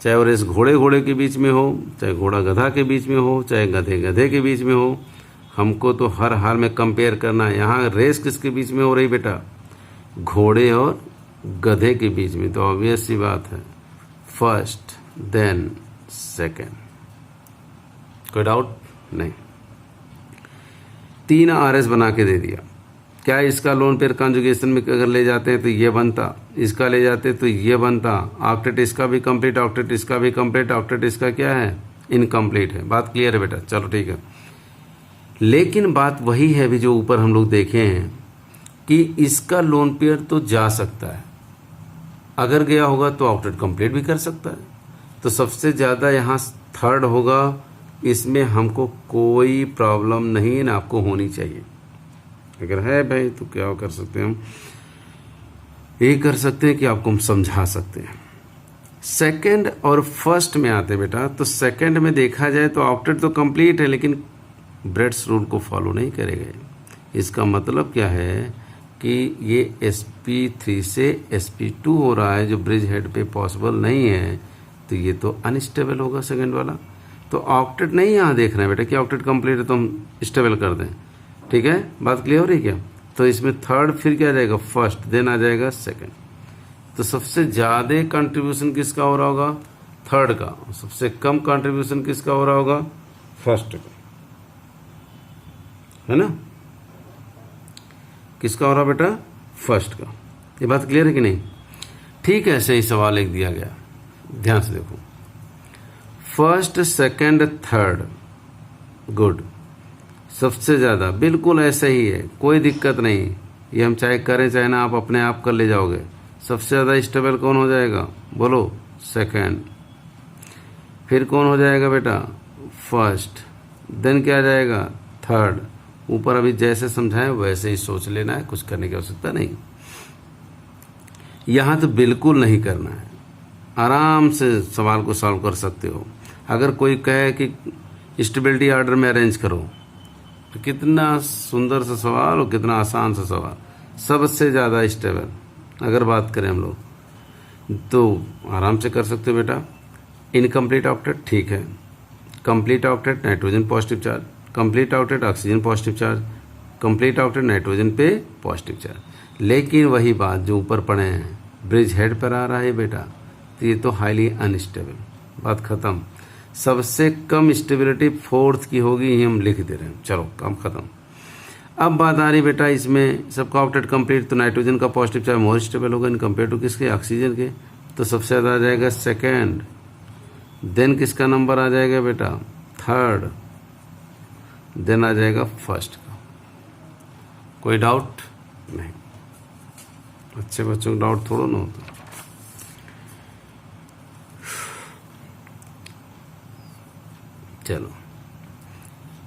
A: चाहे वो रेस घोड़े घोड़े के बीच में हो, चाहे घोड़ा गधा के बीच में हो, चाहे गधे गधे के बीच में हो, हमको तो हर हाल में कंपेयर करना है। यहाँ रेस किसके बीच में हो रही बेटा, घोड़े और गधे के बीच में। तो ऑब्वियस सी बात है, फर्स्ट देन सेकंड, कोई डाउट नहीं। 3 आरएस बना के दे दिया। क्या इसका लोन पेयर कॉन्जुगेशन में अगर ले जाते हैं तो ये बनता, इसका ले जाते तो ये बनता, ऑक्टेट इसका भी कंप्लीट, ऑक्टेट इसका भी कंप्लीट, ऑक्टेट इसका क्या है, इनकम्प्लीट है। बात क्लियर है बेटा, चलो ठीक है। लेकिन बात वही है भी जो ऊपर हम लोग देखे हैं कि इसका लोन पेयर तो जा सकता है, अगर गया होगा तो ऑक्टेट कंप्लीट भी कर सकता है। तो सबसे ज़्यादा यहाँ थर्ड होगा, इसमें हमको कोई प्रॉब्लम नहीं ना आपको होनी चाहिए। अगर है भाई तो क्या कर सकते हैं हम, ये कर सकते हैं कि आपको हम समझा सकते हैं। सेकंड और फर्स्ट में आते बेटा, तो सेकंड में देखा जाए तो ऑक्टेट तो कंप्लीट है लेकिन ब्रेड्स रूल को फॉलो नहीं करेगा। इसका मतलब क्या है कि ये sp3 से sp2 हो रहा है जो ब्रिज हेड पे पॉसिबल नहीं है, तो ये तो अनस्टेबल होगा सेकंड वाला। तो ऑक्टेट नहीं यहाँ देख रहे हैं बेटा कि ऑक्टेट कंप्लीट है तो हम स्टेबल कर दें। ठीक है, बात क्लियर हो रही है क्या? तो इसमें थर्ड फिर क्या आ जाएगा, फर्स्ट, देन आ जाएगा सेकंड। तो सबसे ज़्यादा कंट्रीब्यूशन किसका हो रहा होगा, थर्ड का। सबसे कम कंट्रीब्यूशन किसका हो रहा होगा, फर्स्ट का, है ना। किसका हो रहा बेटा, फर्स्ट का। ये बात क्लियर है कि नहीं? ठीक है, ऐसे ही सवाल एक दिया गया, ध्यान से देखो। First, second, third, good. सबसे ज़्यादा बिल्कुल ऐसे ही है, कोई दिक्कत नहीं। ये हम चाहे करें चाहे ना, आप अपने आप कर ले जाओगे। सबसे ज़्यादा स्टेबल कौन हो जाएगा, बोलो, सेकंड। फिर कौन हो जाएगा बेटा, फर्स्ट। देन क्या आ जाएगा, थर्ड। ऊपर अभी जैसे समझाएं वैसे ही सोच लेना है, कुछ करने की आवश्यकता नहीं। यहाँ तो बिल्कुल नहीं करना है, आराम से सवाल को सॉल्व कर सकते हो। अगर कोई कहे कि स्टेबिलिटी ऑर्डर में अरेंज करो, तो कितना सुंदर सा सवाल और कितना आसान सा सवाल। सबसे ज़्यादा स्टेबल अगर बात करें हम लोग तो आराम से कर सकते हो बेटा। इनकम्प्लीट ऑक्टेट ठीक है, complete octet nitrogen positive charge, complete octet oxygen positive charge, complete octet nitrogen पे पॉजिटिव चार्ज। लेकिन वही बात जो ऊपर पढ़े हैं, ब्रिज हेड पर आ रहा है बेटा, तो ये तो हाईली अनस्टेबल, बात खत्म। सबसे कम स्टेबिलिटी फोर्थ की होगी, ये हम लिख दे रहे हैं, चलो काम खत्म। अब बात आ रही बेटा इसमें सबका ऑक्टेट कंप्लीट, तो नाइट्रोजन का पॉजिटिव चार्ज मोर स्टेबल होगा इन कंपेयर टू किसके, ऑक्सीजन के। तो सबसे ज़्यादा आ जाएगा सेकेंड। देन किसका नंबर आ जाएगा बेटा, थर्ड। देन आ जाएगा फर्स्ट का। कोई डाउट नहीं? अच्छे बच्चों को डाउट थोड़ा ना होता। चलो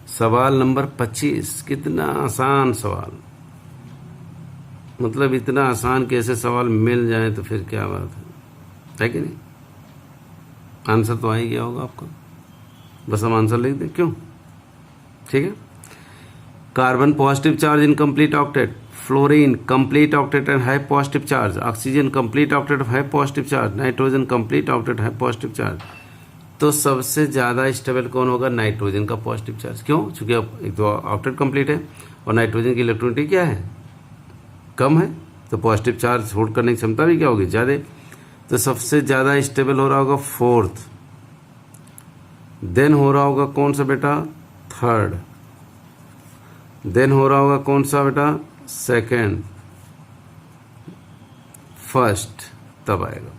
A: सवाल नंबर 25, कितना आसान सवाल, मतलब इतना आसान कैसे सवाल मिल जाए तो फिर क्या बात है कि नहीं? आंसर तो आ ही गया होगा आपको, बस हम आंसर लिख दें, क्यों? ठीक है। Carbon positive charge in complete octet, fluorine complete octet and high positive charge, oxygen complete octet high positive charge, nitrogen complete octet high positive charge. तो सबसे ज़्यादा स्टेबल कौन होगा, नाइट्रोजन का पॉजिटिव चार्ज। क्यों? चूंकि अब एक तो ऑक्टेट कंप्लीट है और नाइट्रोजन की इलेक्ट्रॉनिटी क्या है, कम है, तो पॉजिटिव चार्ज होल्ड करने की क्षमता भी क्या होगी, ज़्यादा। तो सबसे ज़्यादा स्टेबल हो रहा होगा फोर्थ। देन हो रहा होगा कौन सा बेटा, थर्ड। देन हो रहा होगा कौन सा बेटा, सेकेंड। फर्स्ट तब आएगा।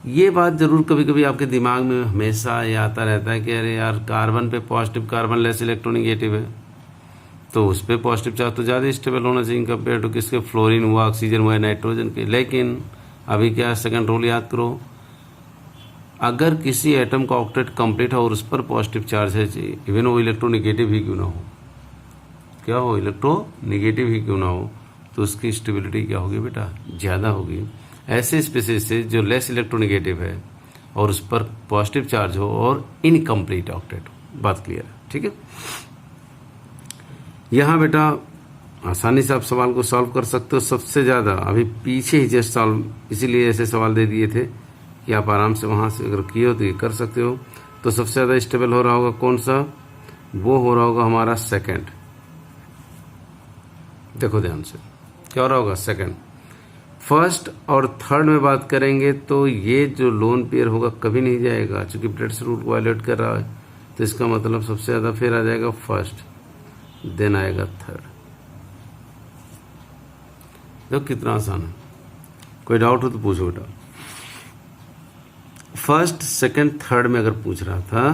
A: ये बात जरूर कभी कभी आपके दिमाग में हमेशा ये आता रहता है कि अरे यार कार्बन पे पॉजिटिव, कार्बन लेस इलेक्ट्रोनेगेटिव है, तो उस पर पॉजिटिव चार्ज तो ज़्यादा स्टेबल होना चाहिए कंपेयर टू किसके, फ्लोरीन हुआ, ऑक्सीजन हुआ, नाइट्रोजन के। लेकिन अभी क्या, सेकंड रूल याद करो, अगर किसी एटम का ऑक्टेट कंप्लीट है और उस पर पॉजिटिव चार्ज है, इवन वो इलेक्ट्रोनेगेटिव ही क्यों ना हो, क्या हो, इलेक्ट्रोनेगेटिव ही क्यों ना हो, तो उसकी स्टेबिलिटी क्या होगी बेटा, ज़्यादा होगी। ऐसे स्पीसीज से जो लेस इलेक्ट्रोनेगेटिव है और उस पर पॉजिटिव चार्ज हो और इनकम्प्लीट ऑक्टेट हो। बात क्लियर है? ठीक है। यहाँ बेटा आसानी से आप सवाल को सॉल्व कर सकते हो। सबसे ज़्यादा अभी पीछे ही जस्ट सॉल्व, इसीलिए ऐसे सवाल दे दिए थे कि आप आराम से वहाँ से अगर किए हो तो ये कर सकते हो। तो सबसे ज़्यादा स्टेबल हो रहा होगा कौन सा, वो हो रहा होगा हमारा सेकेंड। देखो ध्यान से, क्या हो रहा होगा, सेकेंड। फर्स्ट और थर्ड में बात करेंगे तो ये जो लोन पेयर होगा कभी नहीं जाएगा, चूंकि ब्रेड्स रूल को वायलेट कर रहा है, तो इसका मतलब सबसे ज़्यादा फिर आ जाएगा फर्स्ट, देन आएगा थर्ड। देखो कितना आसान है। कोई डाउट हो तो पूछो बेटा। फर्स्ट सेकंड थर्ड में अगर पूछ रहा था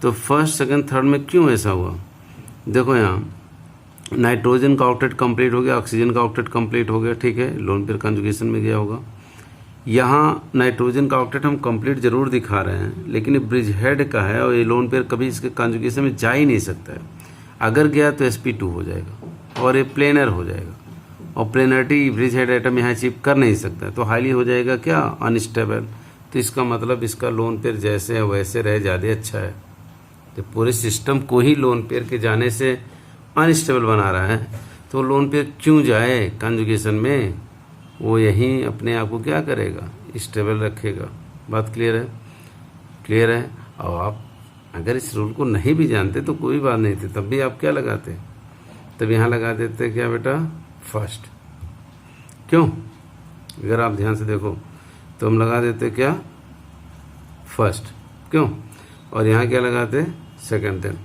A: तो फर्स्ट सेकंड थर्ड में क्यों ऐसा हुआ, देखो यहाँ नाइट्रोजन का ऑक्टेट कंप्लीट हो गया, ऑक्सीजन का ऑक्टेट कंप्लीट हो गया, ठीक है, लोन पेयर कंजुगेशन में गया होगा। यहाँ नाइट्रोजन का ऑक्टेट हम कंप्लीट जरूर दिखा रहे हैं, लेकिन ये ब्रिज हेड का है और ये लोन पेयर कभी इसके कॉन्जुगेशन में जा ही नहीं सकता है। अगर गया तो sp2 हो जाएगा और ये प्लेनर हो जाएगा, और प्लेनरिटी ब्रिज हेड एटम यहाँ अचीव कर नहीं सकता, तो हाईली हो जाएगा क्या, अनस्टेबल। तो इसका मतलब इसका लोन पेयर जैसे है वैसे रहे ज़्यादा अच्छा है। तो पूरे सिस्टम को ही लोन पेयर के जाने से अनस्टेबल बना रहा है, तो लोन पेयर क्यों जाए कॉन्जुगेशन में, वो यहीं अपने आप को क्या करेगा, स्टेबल रखेगा। बात क्लियर है? क्लियर है। और आप अगर इस रूल को नहीं भी जानते तो कोई बात नहीं थी, तब भी आप क्या लगाते, तब यहाँ लगा देते क्या बेटा, फर्स्ट। क्यों? अगर आप ध्यान से देखो तो हम लगा देते क्या, फर्स्ट। क्यों? और यहाँ क्या लगाते, सेकंड। देन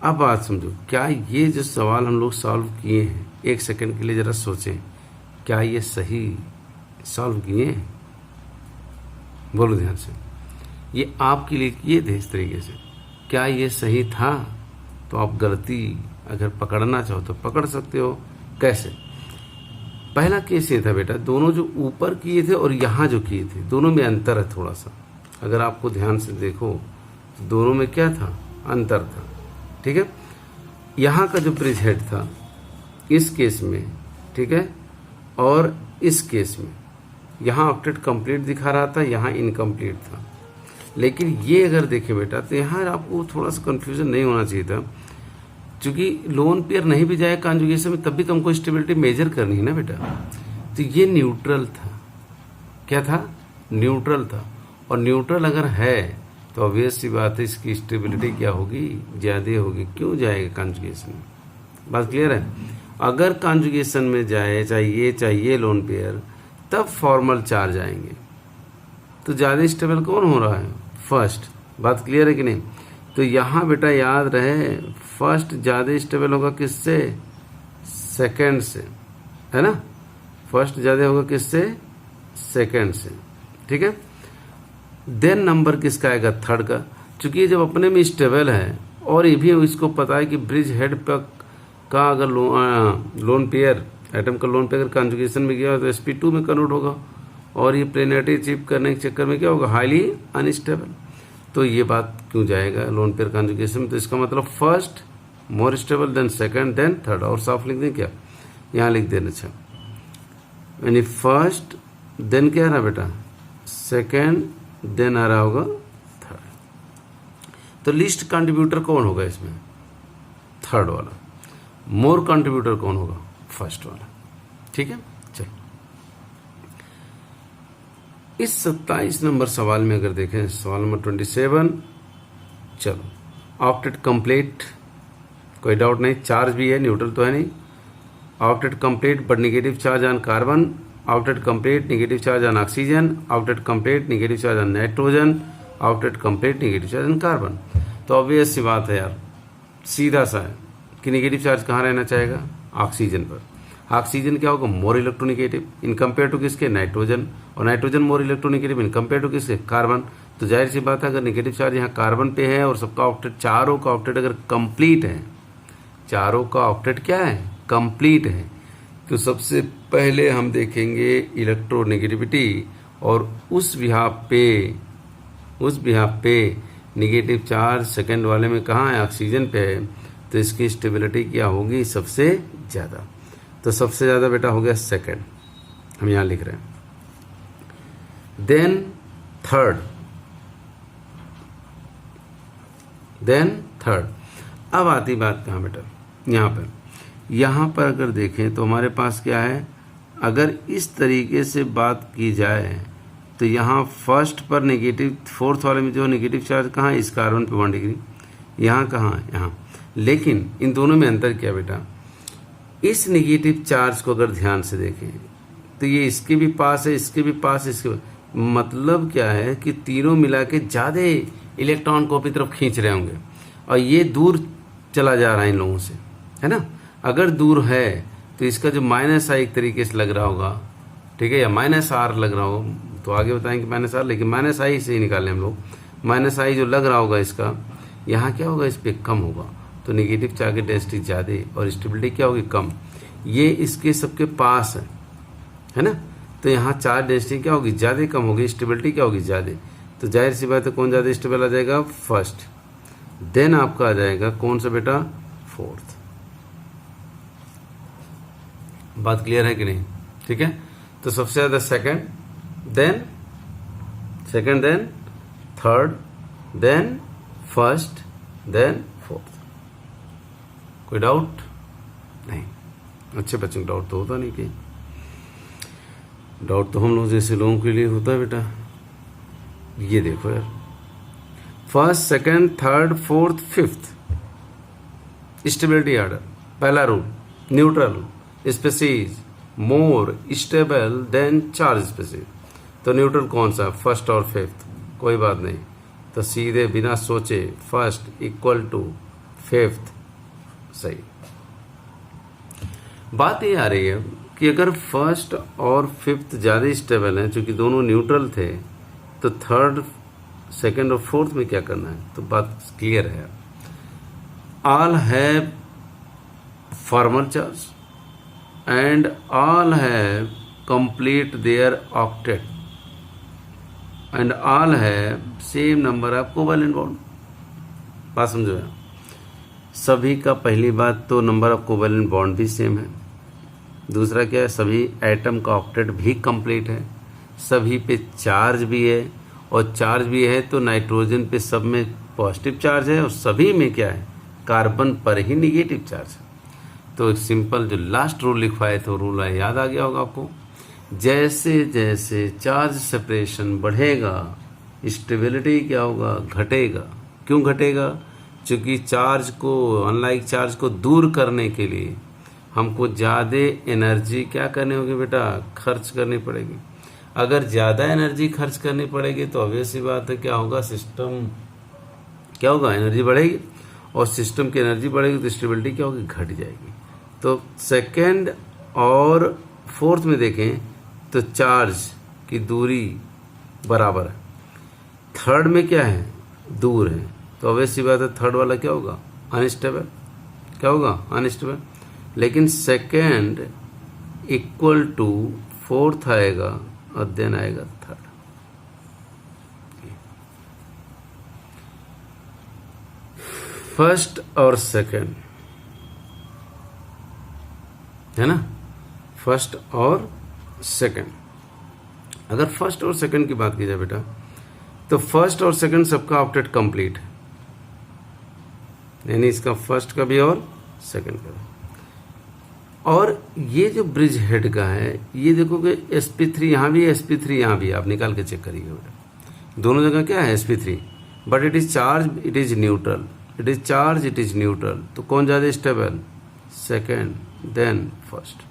A: अब बात समझो, क्या ये जो सवाल हम लोग सॉल्व किए हैं, एक सेकंड के लिए ज़रा सोचें, क्या ये सही सॉल्व किए हैं? बोलो ध्यान से। ये आपके लिए किए थे इस तरीके से, क्या ये सही था? तो आप गलती अगर पकड़ना चाहो तो पकड़ सकते हो। कैसे? पहला केस ये था बेटा, दोनों जो ऊपर किए थे और यहाँ जो किए थे दोनों में अंतर है थोड़ा सा। अगर आपको ध्यान से देखो तो दोनों में क्या था, अंतर था। ठीक है, यहाँ का जो ब्रिज हेड था इस केस में, ठीक है, और इस केस में यहाँ ऑक्टेट कंप्लीट दिखा रहा था, यहाँ इनकम्प्लीट था। लेकिन ये अगर देखें बेटा तो यहाँ आपको थोड़ा सा कंफ्यूजन नहीं होना चाहिए था, क्योंकि लोन पेयर नहीं भी जाए कॉन्जुगेशन में तब भी तुमको स्टेबिलिटी मेजर करनी है ना बेटा। तो ये न्यूट्रल था। क्या था? न्यूट्रल था। और न्यूट्रल अगर है तो ऑब्वियस सी बात है इसकी स्टेबिलिटी क्या होगी, ज़्यादा होगी। क्यों जाएगा कॉन्जुगेशन में? बात क्लियर है? अगर कॉन्जुगेशन में जाए चाहिए लोन पेयर, तब फॉर्मल चार्ज आएंगे, तो ज़्यादा स्टेबल कौन हो रहा है, फर्स्ट। बात क्लियर है कि नहीं? तो यहाँ बेटा याद रहे, फर्स्ट ज़्यादा स्टेबल होगा किससे, सेकंड से, है ना। फर्स्ट ज़्यादा होगा किससे, सेकंड से। ठीक है, देन नंबर किसका आएगा, थर्ड का। चूंकि ये जब अपने में स्टेबल है और ये भी इसको पता है कि ब्रिज हेड पर का अगर लोन पेयर एटम का लोन पेयर अगर कॉन्जुगेशन में गया तो sp2 में कन्वर्ट होगा, और ये प्लेनरिटी अचीव करने के चक्कर में क्या होगा, हाईली अनस्टेबल। तो ये बात क्यों जाएगा लोन पेयर कॉन्जुगेशन में? तो इसका मतलब first more stable, then second, then third. और साफ लिख दें क्या, यहाँ लिख देना। अच्छा, यानी फर्स्ट देन क्या रहा बेटा, सेकंड, देन आ रहा होगा थर्ड। तो लिस्ट कंट्रीब्यूटर कौन होगा इसमें, थर्ड वाला। मोर कंट्रीब्यूटर कौन होगा, फर्स्ट वाला। ठीक है, चलो इस 27 नंबर सवाल में अगर देखें, सवाल नंबर 27, चलो ऑक्टेट कंप्लीट, कोई डाउट नहीं, चार्ज भी है, न्यूट्रल तो है नहीं। Octet complete but negative charge on carbon, octet complete negative charge on oxygen, octet complete negative charge on nitrogen, octet complete negative charge on carbon. तो ऑब्वियस सी बात है यार, सीधा सा है कि नेगेटिव चार्ज कहाँ रहना चाहेगा, ऑक्सीजन पर। ऑक्सीजन क्या होगा, more electronegative in compare to किसके, नाइट्रोजन, और nitrogen more electronegative in compare to किसके, कार्बन। तो जाहिर सी बात है अगर नेगेटिव चार्ज यहाँ कार्बन पे है और सबका ऑक्टेट, चारों का ऑक्टेट अगर कंप्लीट है, चारों का ऑक्टेट क्या है, कंप्लीट है, तो सबसे पहले हम देखेंगे इलेक्ट्रोनेगेटिविटी, और उस बिहाफ पे नेगेटिव चार्ज सेकेंड वाले में कहाँ है, ऑक्सीजन पे है, तो इसकी स्टेबिलिटी क्या होगी, सबसे ज़्यादा। तो सबसे ज़्यादा बेटा हो गया सेकेंड, हम यहाँ लिख रहे हैं। देन थर्ड, अब आती बात कहाँ बेटा, यहाँ पर अगर देखें तो हमारे पास क्या है, अगर इस तरीके से बात की जाए तो यहाँ फर्स्ट पर नेगेटिव, फोर्थ वाले में जो नेगेटिव चार्ज कहाँ है, इस कार्बन पे 1 डिग्री, यहाँ कहाँ है, यहाँ। लेकिन इन दोनों में अंतर क्या बेटा, इस नेगेटिव चार्ज को अगर ध्यान से देखें तो ये इसके भी पास है, इसके भी पास, इसके मतलब क्या है कि तीनों मिला के ज़्यादा इलेक्ट्रॉन को अपनी तरफ खींच रहे होंगे, और ये दूर चला जा रहा है इन लोगों से, है ना। अगर दूर है तो इसका जो माइनस आई एक तरीके से लग रहा होगा, ठीक है, या माइनस आर लग रहा हो, तो आगे बताएंगे माइनस आर, लेकिन माइनस आई से ही निकालें हम लोग। माइनस आई जो लग रहा होगा इसका, यहाँ क्या होगा, इस पर कम होगा, तो नेगेटिव चार्ज की डेंसिटी ज़्यादा और स्टेबिलिटी क्या होगी, कम। ये इसके सबके पास है ना। तो यहाँ चार्ज डेंसिटी क्या होगी, ज़्यादा कम होगी, स्टेबिलिटी क्या होगी, ज़्यादा। तो जाहिर सी बात है कौन ज़्यादा स्टेबल आ जाएगा, फर्स्ट। देन आपका आ जाएगा कौन सा बेटा, फोर्थ। बात क्लियर है कि नहीं, ठीक है। तो सबसे ज़्यादा second, then third, then first, then fourth. कोई डाउट नहीं, अच्छे बच्चों को डाउट तो होता नहीं कि डाउट तो हम लोग जैसे लोगों के लिए होता है बेटा। ये देखो यार, first, second, third, fourth, fifth, stability order. पहला rule neutral, species, more stable than charge species. तो न्यूट्रल कौन सा, फर्स्ट और फिफ्थ, कोई बात नहीं। तो सीधे बिना सोचे फर्स्ट इक्वल टू फिफ्थ, सही। बात ये आ रही है कि अगर फर्स्ट और फिफ्थ ज़्यादा स्टेबल हैं, चूंकि दोनों न्यूट्रल थे, तो थर्ड, सेकंड और फोर्थ में क्या करना है। तो बात क्लियर है, all have formal charge and all have complete their octet and all have same number of covalent bond. बात समझो, सभी का पहली बात तो नंबर ऑफ कोवेलेंट बॉन्ड भी सेम है। दूसरा क्या है, सभी एटम का ऑक्टेट भी कंप्लीट है, सभी पे चार्ज भी है, और चार्ज भी है तो नाइट्रोजन पे सब में पॉजिटिव चार्ज है और सभी में क्या है, कार्बन पर ही निगेटिव चार्ज है। तो एक सिंपल जो लास्ट रूल लिखवाए थे वो रूल याद आ गया होगा आपको। जैसे जैसे चार्ज सेपरेशन बढ़ेगा, स्टेबिलिटी क्या होगा, घटेगा। क्यों घटेगा, क्योंकि चार्ज को, अनलाइक चार्ज को दूर करने के लिए हमको ज़्यादा एनर्जी क्या करनी होगी बेटा, खर्च करनी पड़ेगी। अगर ज़्यादा एनर्जी खर्च करनी पड़ेगी तो ऑब्वियस सी बात है क्या होगा, सिस्टम क्या होगा, एनर्जी बढ़ेगी, और सिस्टम की एनर्जी बढ़ेगी तो स्टेबिलिटी क्या होगी, घट जाएगी। तो सेकेंड और फोर्थ में देखें तो चार्ज की दूरी बराबर है, थर्ड में क्या है, दूर है, तो ऑब्वियस सी बात है थर्ड वाला क्या होगा, अनस्टेबल। क्या होगा, अनस्टेबल। लेकिन सेकेंड इक्वल टू फोर्थ आएगा और देन आएगा थर्ड। फर्स्ट और सेकेंड है ना, फर्स्ट और सेकेंड। अगर फर्स्ट और सेकेंड की बात की जाए बेटा, तो फर्स्ट और सेकेंड सबका ऑक्टेट कंप्लीट है, यानी इसका फर्स्ट का भी और सेकेंड का भी। और ये जो ब्रिज हेड का है, ये देखो कि sp3 यहाँ भी है, sp3 यहाँ भी है, आप निकाल के चेक करिएगा बेटा। दोनों जगह क्या है, sp3, but it is charge, it is neutral, it is charge, it is neutral. तो कौन ज़्यादा स्टेबल, सेकेंड, देन फर्स्ट।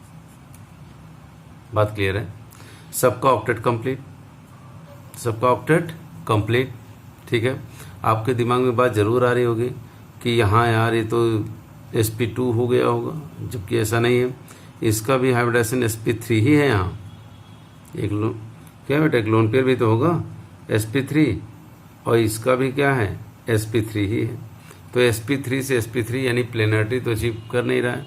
A: बात क्लियर है, सबका ऑक्टेट कंप्लीट, सबका ऑक्टेट कंप्लीट, ठीक है। आपके दिमाग में बात जरूर आ रही होगी कि यहाँ यार ये तो sp2 हो गया होगा, जबकि ऐसा नहीं है, इसका भी हाइब्रिडाइजेशन sp3 ही है। यहाँ एक क्या बेटा, एक लोन पेयर भी तो होगा sp3, और इसका भी क्या है, sp3 ही है। तो sp3 से sp3 यानी प्लेनरिटी तो अचीव कर नहीं रहा है।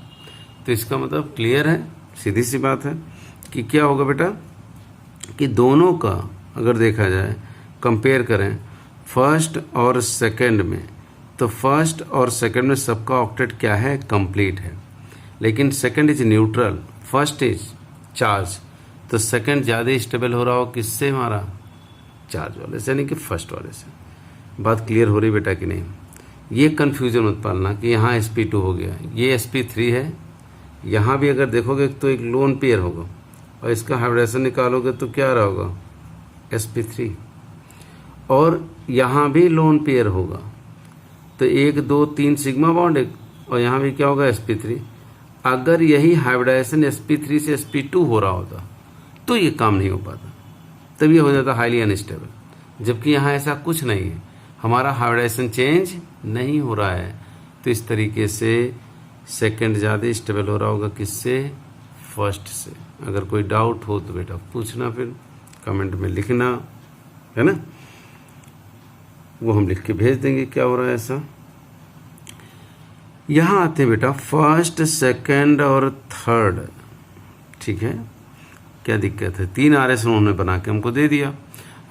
A: तो इसका मतलब क्लियर है, सीधी सी बात है कि क्या होगा बेटा, कि दोनों का अगर देखा जाए, कंपेयर करें फर्स्ट और सेकंड में, तो फर्स्ट और सेकंड में सबका ऑक्टेट क्या है, कंप्लीट है। लेकिन second is neutral, first is charge, तो सेकंड ज़्यादा स्टेबल हो रहा हो किससे, हमारा चार्ज वाले से, यानी कि फर्स्ट वाले से। बात क्लियर हो रही बेटा कि नहीं। ये कन्फ्यूजन मत पालना कि यहाँ sp2 हो गया, ये sp3 है। यहाँ भी अगर देखोगे तो एक लोन पेयर होगा, और इसका हाइब्रिडाइजेशन निकालोगे तो क्या रहा होगा, sp3, और यहाँ भी लोन पेयर होगा, तो 1 2 3 सिग्मा बॉन्ड एक, और यहाँ भी क्या होगा, sp3। अगर यही हाइब्रिडाइजेशन sp3 से sp2 हो रहा होता तो ये काम नहीं हो पाता, तब ये हो जाता हाईली अनस्टेबल। जबकि यहाँ ऐसा कुछ नहीं है, हमारा हाइब्रिडाइजेशन चेंज नहीं हो रहा है। तो इस तरीके से सेकंड ज़्यादा स्टेबल हो रहा होगा किससे, फर्स्ट से। अगर कोई डाउट हो तो बेटा पूछना, फिर कमेंट में लिखना, है ना, वो हम लिख के भेज देंगे क्या हो रहा है ऐसा। यहाँ आते हैं बेटा फर्स्ट, सेकंड और थर्ड, ठीक है। क्या दिक्कत है? 3 RS उन्होंने बना के हमको दे दिया।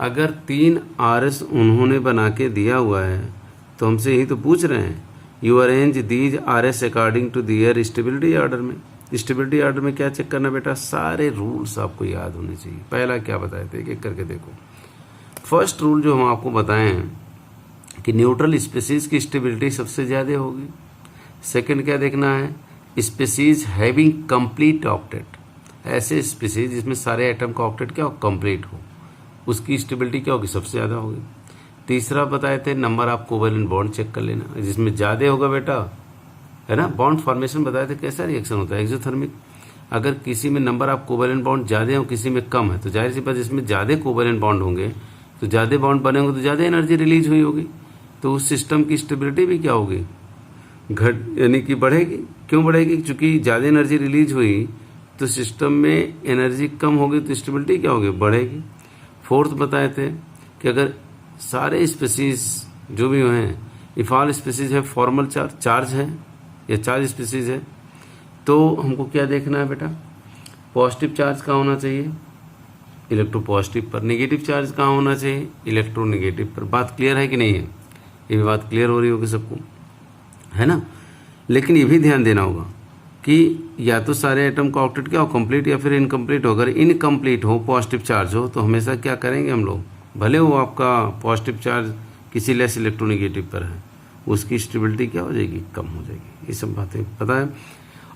A: अगर 3 RS उन्होंने बना के दिया हुआ है तो हमसे यही तो पूछ रहे हैं, you arrange these RS according to their stability order में। स्टेबिलिटी ऑर्डर में क्या चेक करना बेटा? सारे रूल्स आपको याद होने चाहिए। पहला क्या बताए थे, एक एक करके देखो। फर्स्ट रूल जो हम आपको बताए हैं कि न्यूट्रल स्पीसीज की स्टेबिलिटी सबसे ज़्यादा होगी। सेकंड क्या देखना है? स्पीसीज हैविंग कंप्लीट ऑक्टेट, ऐसे स्पीसीज जिसमें सारे एटम का ऑक्टेट क्या हो? कंप्लीट हो, उसकी स्टेबिलिटी क्या होगी? सबसे ज़्यादा होगी। तीसरा बताए थे number of covalent bond check कर लेना, जिसमें ज़्यादा होगा बेटा, है ना, बॉन्ड फॉर्मेशन बताए थे कैसा रिएक्शन होता है? एक्सोथर्मिक। अगर किसी में नंबर ऑफ कोवेलेंट बॉन्ड ज़्यादा हो, किसी में कम है, तो जाहिर सी बात जिसमें ज़्यादा कोवेलेंट बॉन्ड होंगे तो ज़्यादा बॉन्ड बने होंगे तो ज़्यादा एनर्जी रिलीज हुई होगी, तो उस सिस्टम की स्टेबिलिटी भी क्या होगी? यानी कि बढ़ेगी। क्यों बढ़ेगी? क्योंकि ज़्यादा एनर्जी रिलीज हुई तो सिस्टम में एनर्जी कम होगी तो स्टेबिलिटी क्या होगी? बढ़ेगी। फोर्थ बताए थे कि अगर सारे स्पीसीज जो भी हैं, इफ ऑल स्पीसीज है फॉर्मल चार्ज है या चार्ज स्पीसीज है, तो हमको क्या देखना है बेटा? पॉजिटिव चार्ज कहाँ होना चाहिए? इलेक्ट्रो पॉजिटिव पर। नेगेटिव चार्ज कहाँ होना चाहिए? इलेक्ट्रो नेगेटिव पर। बात क्लियर है कि नहीं है? ये भी बात क्लियर हो रही होगी सबको, है ना? लेकिन ये भी ध्यान देना होगा कि या तो सारे एटम का ऑक्टेट क्या हो? कंप्लीट या फिर इनकम्प्लीट हो। अगर इनकम्प्लीट हो, पॉजिटिव चार्ज हो, तो हमेशा क्या करेंगे हम लोग? भले वो आपका पॉजिटिव चार्ज किसी लेस इलेक्ट्रोनेगेटिव पर है, उसकी स्टेबिलिटी क्या हो जाएगी? कम हो जाएगी। ये सब बातें पता है।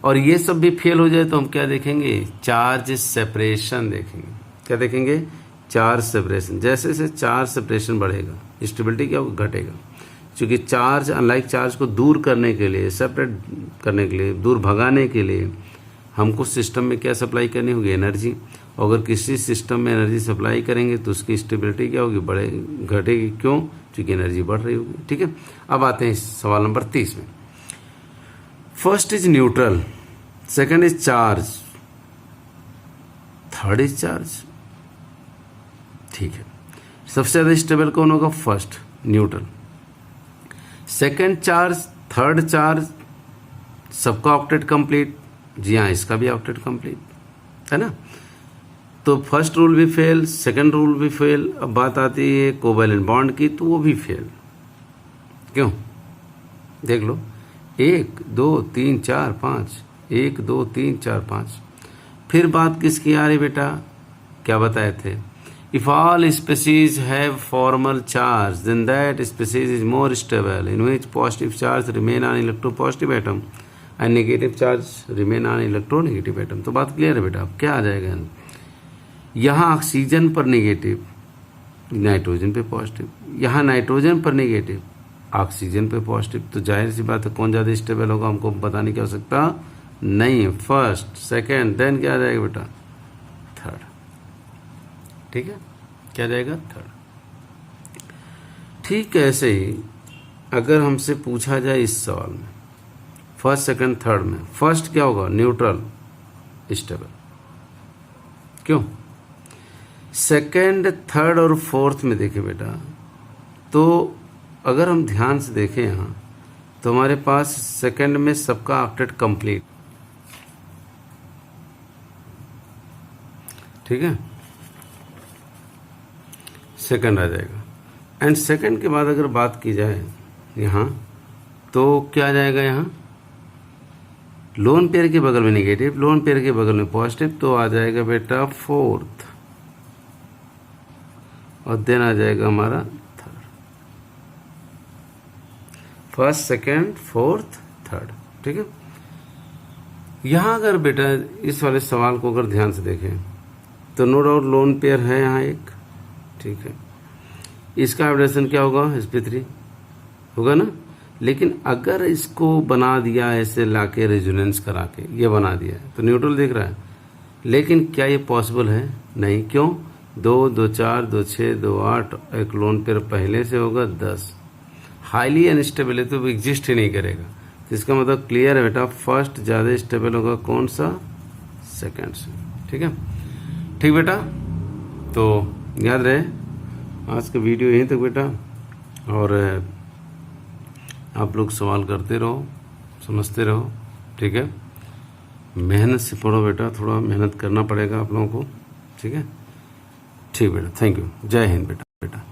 A: और ये सब भी फेल हो जाए तो हम क्या देखेंगे? चार्ज सेपरेशन देखेंगे। क्या देखेंगे? Charge separation. जैसे जैसे चार्ज सेपरेशन बढ़ेगा, स्टेबिलिटी क्या होगा? घटेगा। क्योंकि चार्ज, अनलाइक चार्ज को दूर करने के लिए, सेपरेट करने के लिए, दूर भगाने के लिए हमको सिस्टम में क्या सप्लाई करनी होगी? एनर्जी। और अगर किसी सिस्टम में एनर्जी सप्लाई करेंगे तो उसकी स्टेबिलिटी क्या होगी? घटेगी। क्यों? क्योंकि एनर्जी बढ़ रही होगी। ठीक है। अब आते हैं सवाल नंबर 30 में। First is neutral, second is charge, third is charge. ठीक है। सबसे ज्यादा स्टेबल कौन होगा? First, neutral. Second charge, third charge, सबका ऑक्टेट कंप्लीट। जी हाँ, इसका भी ऑक्टेट कंप्लीट है ना। तो फर्स्ट रूल भी फेल, सेकंड रूल भी फेल। अब बात आती है कोवैलेंट बॉन्ड की, तो वो भी फेल। क्यों? देख लो, 1 2 3 4 5, 1 2 3 4 5। फिर बात किसकी आ रही बेटा? क्या बताए थे? If all species have formal charge then that species is more stable in which positive charge remain on electropositive atom and negative charge remain on electronegative atom. तो बात क्लियर है बेटा। अब क्या आ जाएगा? यहाँ ऑक्सीजन पर नेगेटिव, नाइट्रोजन पे पॉजिटिव, यहाँ नाइट्रोजन पर नेगेटिव, ऑक्सीजन पे पॉजिटिव। तो जाहिर सी बात है कौन ज़्यादा स्टेबल होगा हमको बताने की आवश्यकता नहीं है। फर्स्ट, सेकेंड, देन क्या आ जाएगा बेटा? थर्ड। ठीक है, क्या जाएगा? थर्ड। ठीक है। ऐसे ही अगर हमसे पूछा जाए इस सवाल में, फर्स्ट, सेकेंड, थर्ड में, फर्स्ट क्या होगा? Neutral, stable. क्यों? सेकेंड, थर्ड और फोर्थ में देखें बेटा, तो अगर हम ध्यान से देखें यहाँ, तो हमारे पास सेकेंड में सबका ऑक्टेट कंप्लीट। ठीक है, सेकंड आ जाएगा। एंड सेकंड के बाद अगर बात की जाए यहाँ, तो क्या आ जाएगा? यहाँ लोन पेयर के बगल में नेगेटिव, लोन पेयर के बगल में पॉजिटिव, तो आ जाएगा बेटा फोर्थ, और देन आ जाएगा हमारा third. First, second, fourth, third. ठीक है। यहाँ अगर बेटा इस वाले सवाल को अगर ध्यान से देखें तो नो डाउट लोन पेयर है यहाँ एक। ठीक है, इसका हाइब्रिडेशन क्या होगा? sp3 होगा ना। लेकिन अगर इसको बना दिया ऐसे लाके रेजोनेंस करा के, ये बना दिया है, तो न्यूट्रल दिख रहा है। लेकिन क्या ये पॉसिबल है? नहीं। क्यों? 2 2 4 2 6 2 8, एक लोन पेयर पहले से होगा 10। हाईली अनस्टेबल है तो एग्जिस्ट ही नहीं करेगा। तो इसका मतलब क्लियर है बेटा, फर्स्ट ज़्यादा स्टेबल होगा कौन सा? सेकेंड से। ठीक है, ठीक बेटा। तो याद रहे आज का वीडियो यहीं तक बेटा, और आप लोग सवाल करते रहो, समझते रहो। ठीक है, मेहनत से पढ़ो बेटा, थोड़ा मेहनत करना पड़ेगा आप लोगों को। ठीक है, ठीक बेटा, थैंक यू, जय हिंद बेटा।